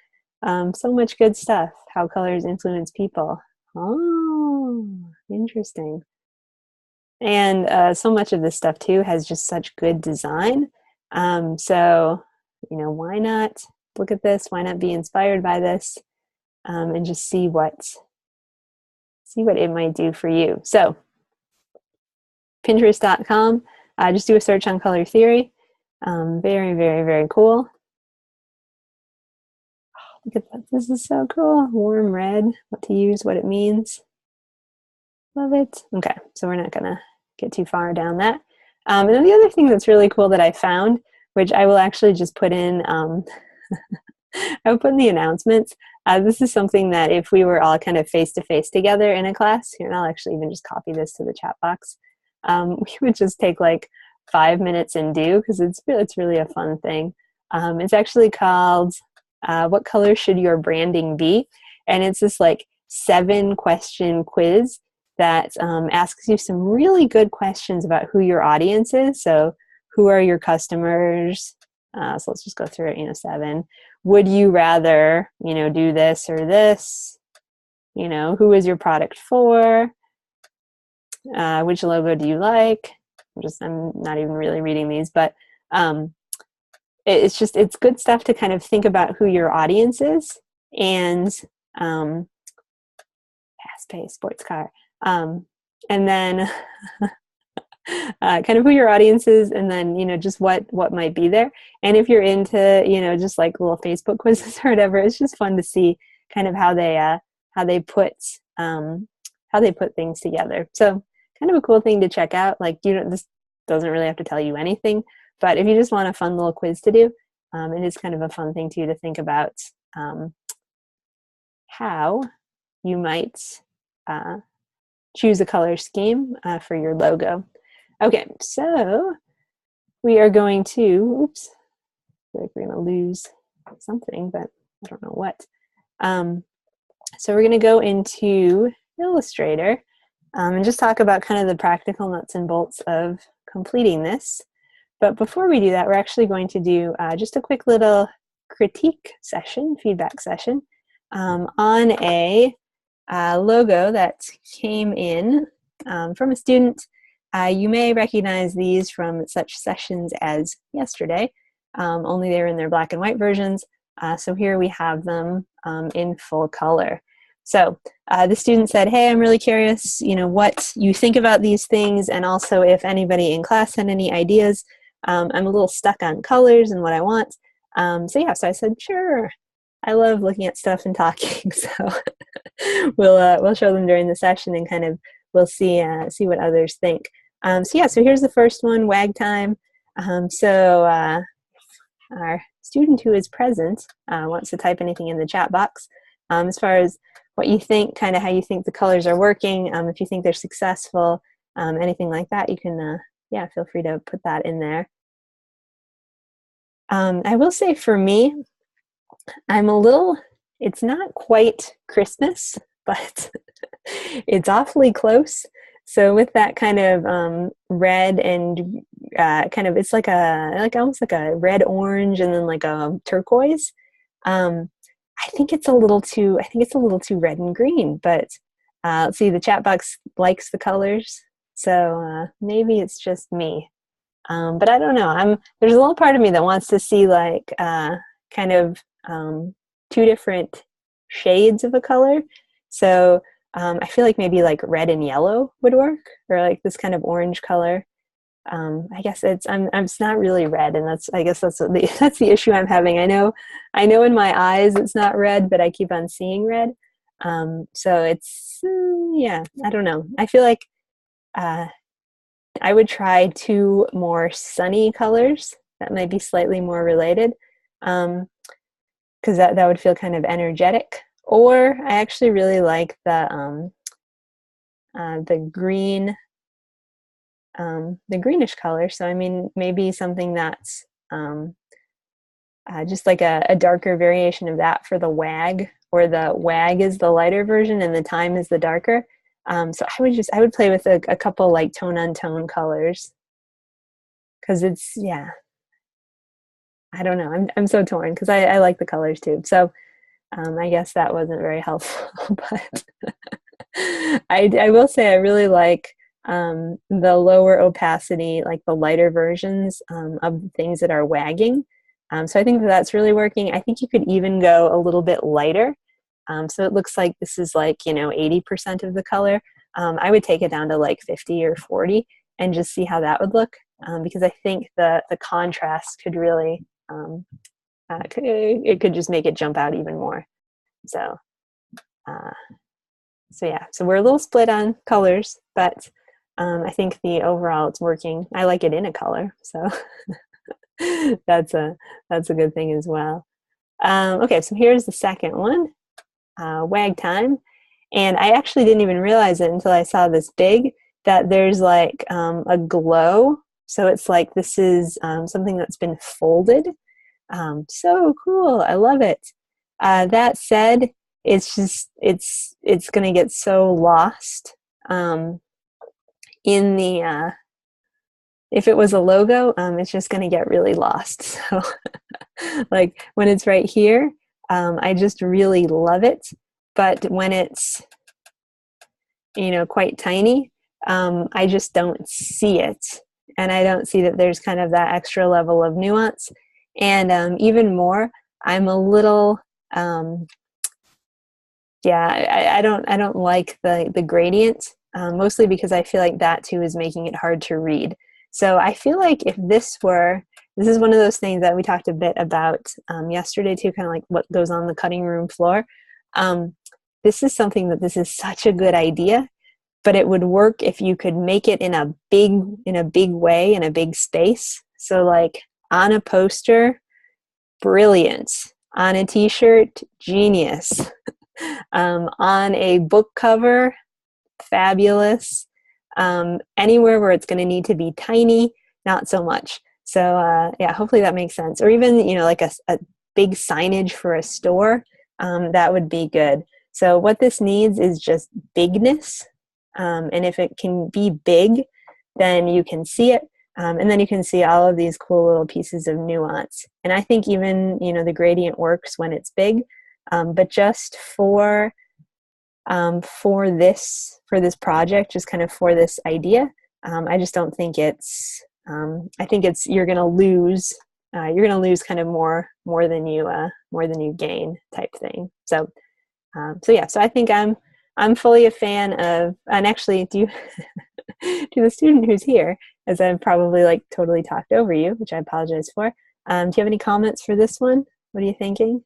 S1: So much good stuff. How colors influence people. Oh, interesting. And so much of this stuff too has just such good design. So, you know, why not look at this? Why not be inspired by this and just see what it might do for you? So, Pinterest.com. Just do a search on color theory. Very, very, very cool. Oh, look at that. This is so cool. Warm red. What to use, what it means. Love it. Okay, so we're not going to get too far down that. And then the other thing that's really cool that I found, which I will actually just put in, I will put in the announcements. This is something that if we were all kind of face-to-face together in a class, here, and I'll actually even just copy this to the chat box. we would just take like 5 minutes and do, because it's really a fun thing. It's actually called What Color Should Your Branding Be? And it's this like 7-question quiz that asks you some really good questions about who your audience is. So who are your customers? So let's just go through it, 7. Would you rather, do this or this? Who is your product for? Which logo do you like? I'm not even really reading these, but it's good stuff to kind of think about who your audience is, and fast-paced sports car, and then kind of who your audience is, and then just what might be there. And if you're into just like little Facebook quizzes or whatever, it's just fun to see kind of how they put things together. So kind of a cool thing to check out. Like this doesn't really have to tell you anything, but if you just want a fun little quiz to do, it is kind of a fun thing too to think about how you might choose a color scheme for your logo. Okay, so we are going to, oops, I feel like we're going to lose something, but I don't know what. So we're going to go into Illustrator and just talk about kind of the practical nuts and bolts of completing this. But before we do that, we're actually going to do just a quick little critique session, feedback session, on a logo that came in from a student. You may recognize these from such sessions as yesterday, only they were in their black and white versions. So here we have them in full color. So the student said, hey, I'm really curious, what you think about these things, and also if anybody in class had any ideas. I'm a little stuck on colors and what I want. So I said, sure. I love looking at stuff and talking, so we'll show them during the session, and kind of we'll see what others think. So here's the first one, WAG time. Our student who is present wants to type anything in the chat box as far as what you think, kind of how you think the colors are working, if you think they're successful, anything like that, you can, feel free to put that in there. I will say for me, it's not quite Christmas, but it's awfully close. So with that kind of red and it's like almost like a red orange and then like a turquoise. I think it's a little too red and green, but let's see, the chat box likes the colors, so maybe it's just me. But I don't know. There's a little part of me that wants to see like kind of 2 different shades of a color. So I feel like maybe like red and yellow would work, or like this kind of orange color. I guess it's not really red, and that's the issue I'm having. I know in my eyes it's not red, but I keep on seeing red. So it's I don't know. I feel like I would try 2 more sunny colors that might be slightly more related, because that would feel kind of energetic. Or I actually really like the green. The greenish color. So I mean, maybe something that's just like a darker variation of that for the WAG, or the WAG is the lighter version and the time is the darker. So I would play with a couple like tone on tone colors, because it's, I don't know. I'm so torn because I like the colors too. So I guess that wasn't very helpful, but I will say I really like the lower opacity, like the lighter versions of things that are wagging. So I think that's really working. I think you could even go a little bit lighter. So it looks like this is like, 80% of the color. I would take it down to like 50 or 40 and just see how that would look, because I think the contrast could really, it could just make it jump out even more. So we're a little split on colors, but I think the overall it's working. I like it in a color, so that's a good thing as well. Okay, so here's the second one, WAG time, and I actually didn't even realize it until I saw this big. that there's like a glow. So it's like this is something that's been folded. So cool. I love it. That said, it's just it's going to get so lost in the if it was a logo, it's just going to get really lost. So like when it's right here, I just really love it. But when it's, you know, quite tiny, I just don't see it. And I don't see that there's kind of that extra level of nuance. And even more, I'm a little, yeah, I don't like the gradient, mostly because I feel like that too is making it hard to read. So I feel like if this is one of those things that we talked a bit about yesterday too, kind of like what goes on the cutting room floor. This is something that this is such a good idea, but it would work if you could make it in a big way, in a big space. So like on a poster, brilliant. On a t-shirt, genius. On a book cover, fabulous. Anywhere where it's going to need to be tiny, not so much. So yeah, hopefully that makes sense. Or even, you know, like a big signage for a store, that would be good. So what this needs is just bigness. And if it can be big, then you can see it. And then you can see all of these cool little pieces of nuance. And I think even, you know, the gradient works when it's big. But just for this project, just kind of for this idea, I just don't think it's. I think it's you're going to lose. You're going to lose kind of more than you gain type thing. So yeah. So I think I'm fully a fan of. And actually, to the student who's here, as I've probably like totally talked over you, which I apologize for. Do you have any comments for this one? What are you thinking?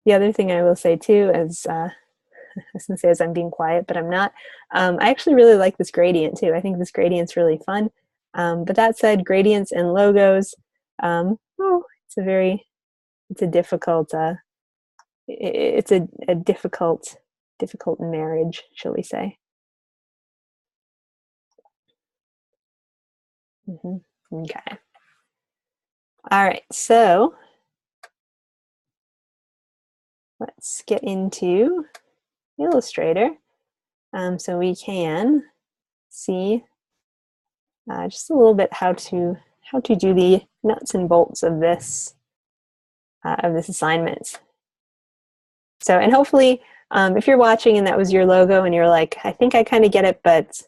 S1: The other thing I will say too is, I was going to say as I'm being quiet, but I'm not. I actually really like this gradient too. I think this gradient's really fun. But that said, gradients and logos, it's a difficult, it's a difficult marriage, shall we say. Okay. All right. So let's get into Illustrator. So we can see just a little bit how to do the nuts and bolts of this assignment. So, and hopefully, if you're watching and that was your logo and you're like, I think I kind of get it, but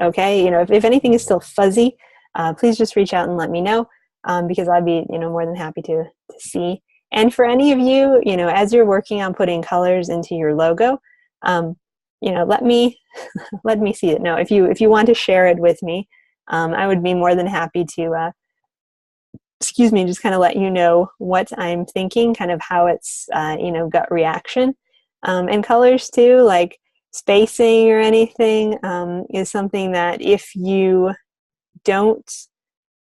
S1: okay, you know, if anything is still fuzzy, please just reach out and let me know, because I'd be, you know, more than happy to see. And for any of you, you know, as you're working on putting colors into your logo, you know, let me see it. No, if you want to share it with me, I would be more than happy to, excuse me, just kind of let you know what I'm thinking, kind of how it's, you know, gut reaction. And colors too, like spacing or anything, is something that if you don't,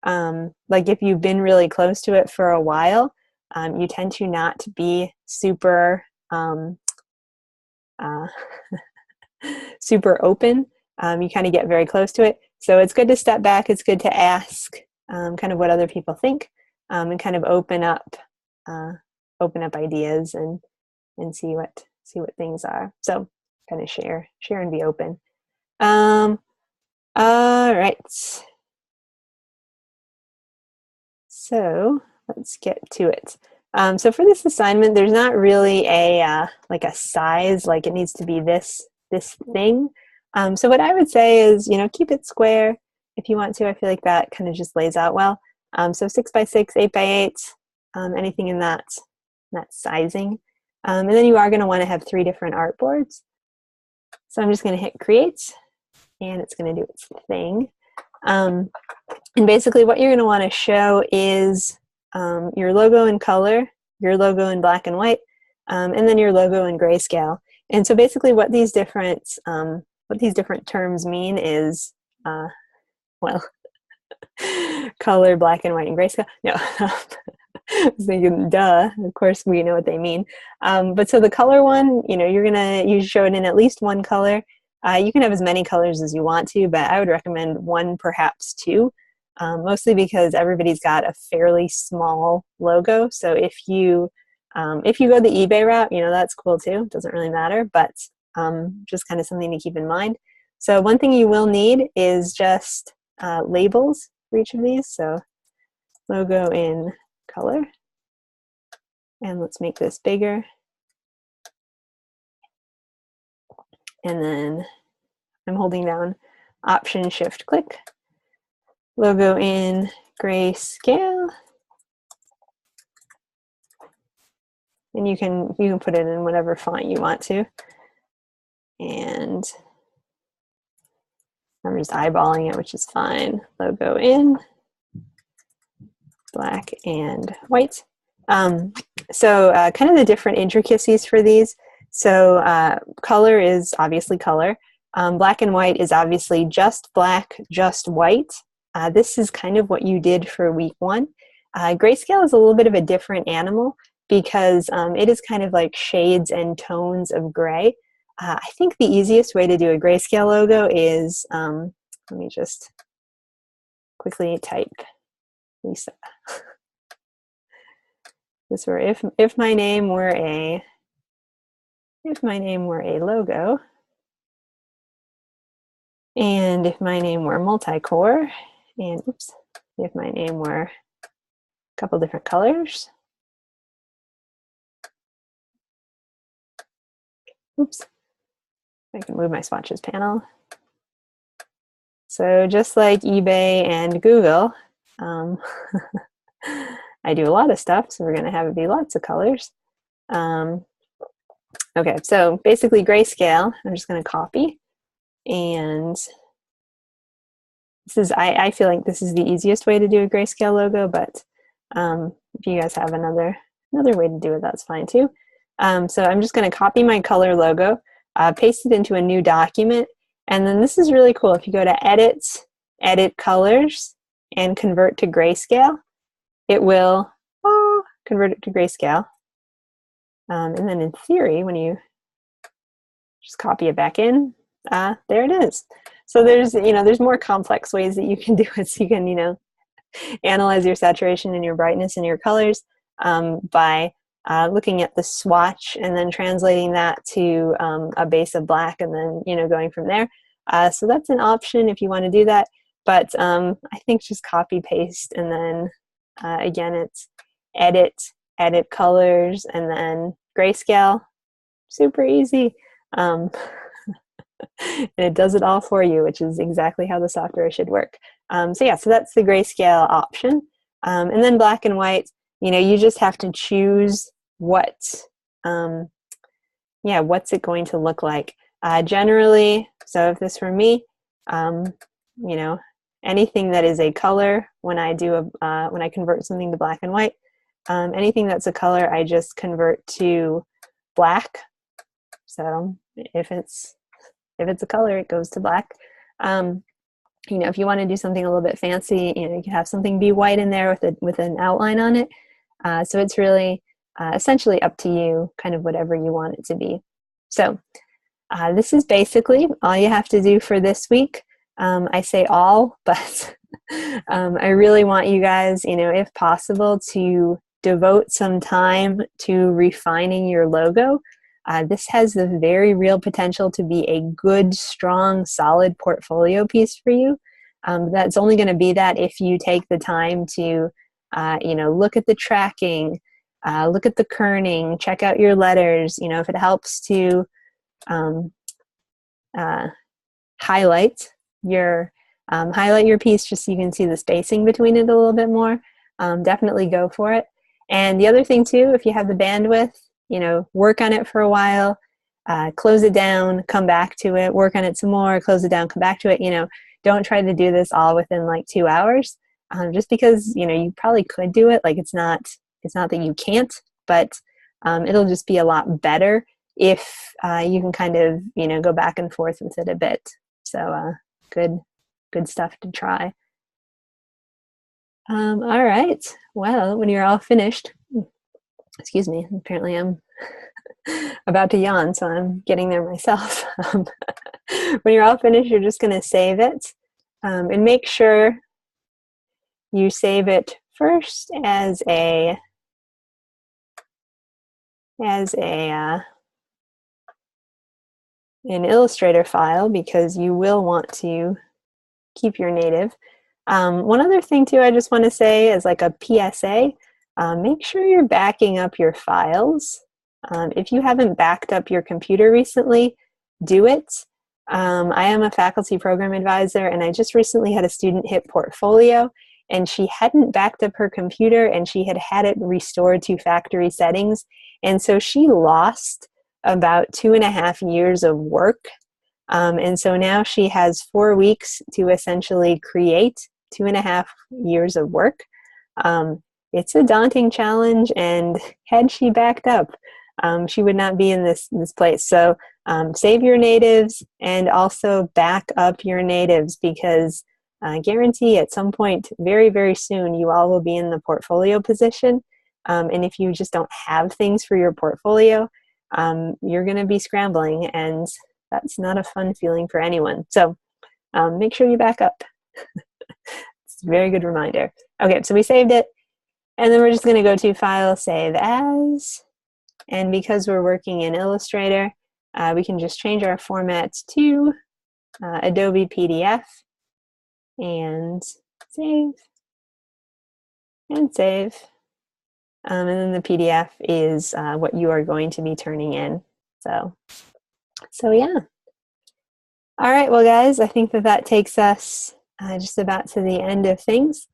S1: like if you've been really close to it for a while, you tend to not be super, uh, super open. You kind of get very close to it. So it's good to step back. It's good to ask kind of what other people think, and kind of open up ideas and see what things are. So kind of share and be open. All right. So let's get to it. So for this assignment, there's not really a like a size, like it needs to be this thing. So what I would say is, you know, keep it square if you want to. I feel like that kind of just lays out well. So 6 by 6, 8 by 8, anything in that sizing. And then you are going to want to have 3 different artboards. So I'm just going to hit create, and it's going to do its thing. And basically what you're going to want to show is your logo in color, your logo in black and white, and then your logo in grayscale. And so basically what these different terms mean is, well, color, black and white, and grayscale. No, I was thinking, duh, of course we know what they mean. But so the color one, you show it in at least one color. You can have as many colors as you want to, but I would recommend one, perhaps two, mostly because everybody's got a fairly small logo. So if you go the eBay route, that's cool too. It doesn't really matter, but just kind of something to keep in mind. So one thing you will need is just labels for each of these. So logo in color. And let's make this bigger. And then I'm holding down Option Shift Click. Logo in grayscale. And you can put it in whatever font you want to. And I'm just eyeballing it, which is fine. Logo in black and white. So kind of the different intricacies for these. So color is obviously color. Black and white is obviously just black, just white. This is kind of what you did for week 1. Grayscale is a little bit of a different animal because it is kind of like shades and tones of gray. I think the easiest way to do a grayscale logo is, let me just quickly type Lisa. This were if my name were a logo, and if my name were multi-core, and if my name were a couple different colors. I can move my swatches panel. So just like eBay and Google, I do a lot of stuff, so we're going to have it be lots of colors. Okay, so basically grayscale, I'm just going to copy. And this is, I feel like this is the easiest way to do a grayscale logo, but if you guys have another way to do it, that's fine too. So I'm just going to copy my color logo, paste it into a new document, and then this is really cool. If you go to Edit, Edit Colors, and Convert to Grayscale, it will convert it to grayscale. And then in theory, when you just copy it back in, there it is. So there's more complex ways that you can do it. So you can, analyze your saturation and your brightness and your colors by looking at the swatch and then translating that to a base of black and then, going from there. So that's an option if you want to do that. But I think just copy paste and then again, it's edit colors and then grayscale. Super easy. And it does it all for you, which is exactly how the software should work. So that's the grayscale option. And then black and white, you just have to choose what's it going to look like. Generally, so if this were me, anything that is a color, when I convert something to black and white, anything that's a color, I just convert to black. So if it's a color, it goes to black. If you want to do something a little bit fancy, you can have something be white in there with an outline on it. So it's really essentially up to you, kind of whatever you want it to be. So this is basically all you have to do for this week. I say all, but I really want you guys, if possible, to devote some time to refining your logo. This has the very real potential to be a good, strong, solid portfolio piece for you. That's only going to be that if you take the time to, look at the tracking, look at the kerning, check out your letters. If it helps to highlight your piece just so you can see the spacing between it a little bit more, definitely go for it. And the other thing too, if you have the bandwidth, work on it for a while, close it down, come back to it, work on it some more, close it down, come back to it. Don't try to do this all within like 2 hours, just because, you probably could do it. Like it's not that you can't, but it'll just be a lot better if you can kind of, go back and forth with it a bit. So good stuff to try. All right. Well, when you're all finished, excuse me, apparently I'm about to yawn, so I'm getting there myself. When you're all finished, you're just going to save it, and make sure you save it first as a an Illustrator file, because you will want to keep your native. One other thing too, I just want to say as like a PSA, make sure you're backing up your files. If you haven't backed up your computer recently, do it. I am a faculty program advisor, and I just recently had a student hit portfolio, and she hadn't backed up her computer, and she had it restored to factory settings, and so she lost about 2.5 years of work. And so now she has 4 weeks to essentially create 2.5 years of work. It's a daunting challenge, and had she backed up, she would not be in this place. So save your natives and also back up your natives, because I guarantee at some point very, very soon you all will be in the portfolio position. And if you just don't have things for your portfolio, you're going to be scrambling, and that's not a fun feeling for anyone. So make sure you back up. It's a very good reminder. Okay, so we saved it, and then we're just going to go to File, Save As. And because we're working in Illustrator, we can just change our format to Adobe PDF, and save, and save. And then the PDF is what you are going to be turning in. So yeah. All right, well, guys, I think that takes us just about to the end of things.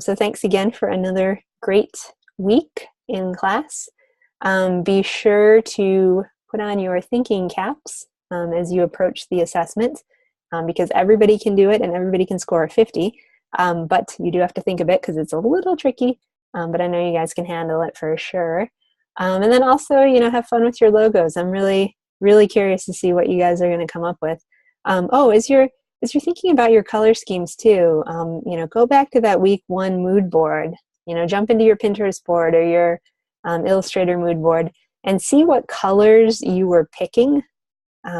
S1: So thanks again for another great week in class. Be sure to put on your thinking caps as you approach the assessment, because everybody can do it and everybody can score a 50, but you do have to think a bit because it's a little tricky, but I know you guys can handle it for sure. And then also, have fun with your logos. I'm really, really curious to see what you guys are going to come up with. As you're thinking about your color schemes too, go back to that week 1 mood board, jump into your Pinterest board or your Illustrator mood board and see what colors you were picking.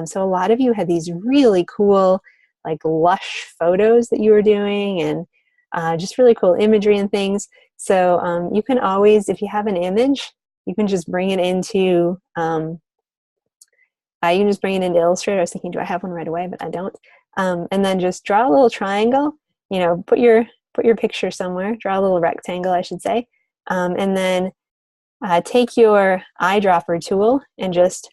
S1: So a lot of you had these really cool, like lush photos that you were doing, and just really cool imagery and things. So you can always, if you have an image, you can just bring it into Illustrator. I was thinking, do I have one right away? But I don't. And then just draw a little triangle. Put your picture somewhere. Draw a little rectangle, I should say. And then take your eyedropper tool and just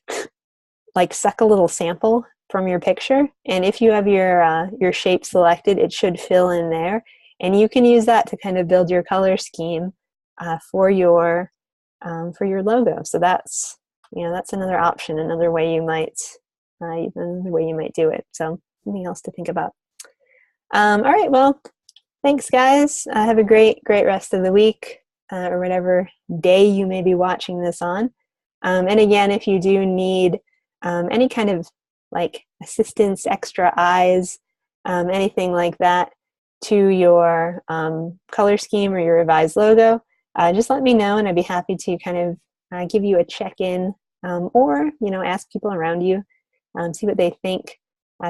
S1: like suck a little sample from your picture. And if you have your shape selected, it should fill in there. And you can use that to kind of build your color scheme for your logo. So that's another option, another way you might do it. So something else to think about. All right, well, thanks, guys. Have a great rest of the week, or whatever day you may be watching this on. And again, if you do need any kind of like assistance, extra eyes, anything like that to your color scheme or your revised logo, just let me know, and I'd be happy to kind of give you a check-in, or ask people around you, see what they think,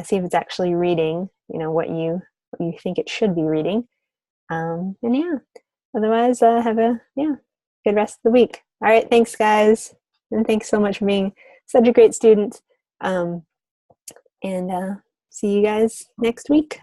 S1: see if it's actually reading what you think it should be reading, and yeah, otherwise have a good rest of the week. All right, thanks, guys, and thanks so much for being such a great student, and see you guys next week.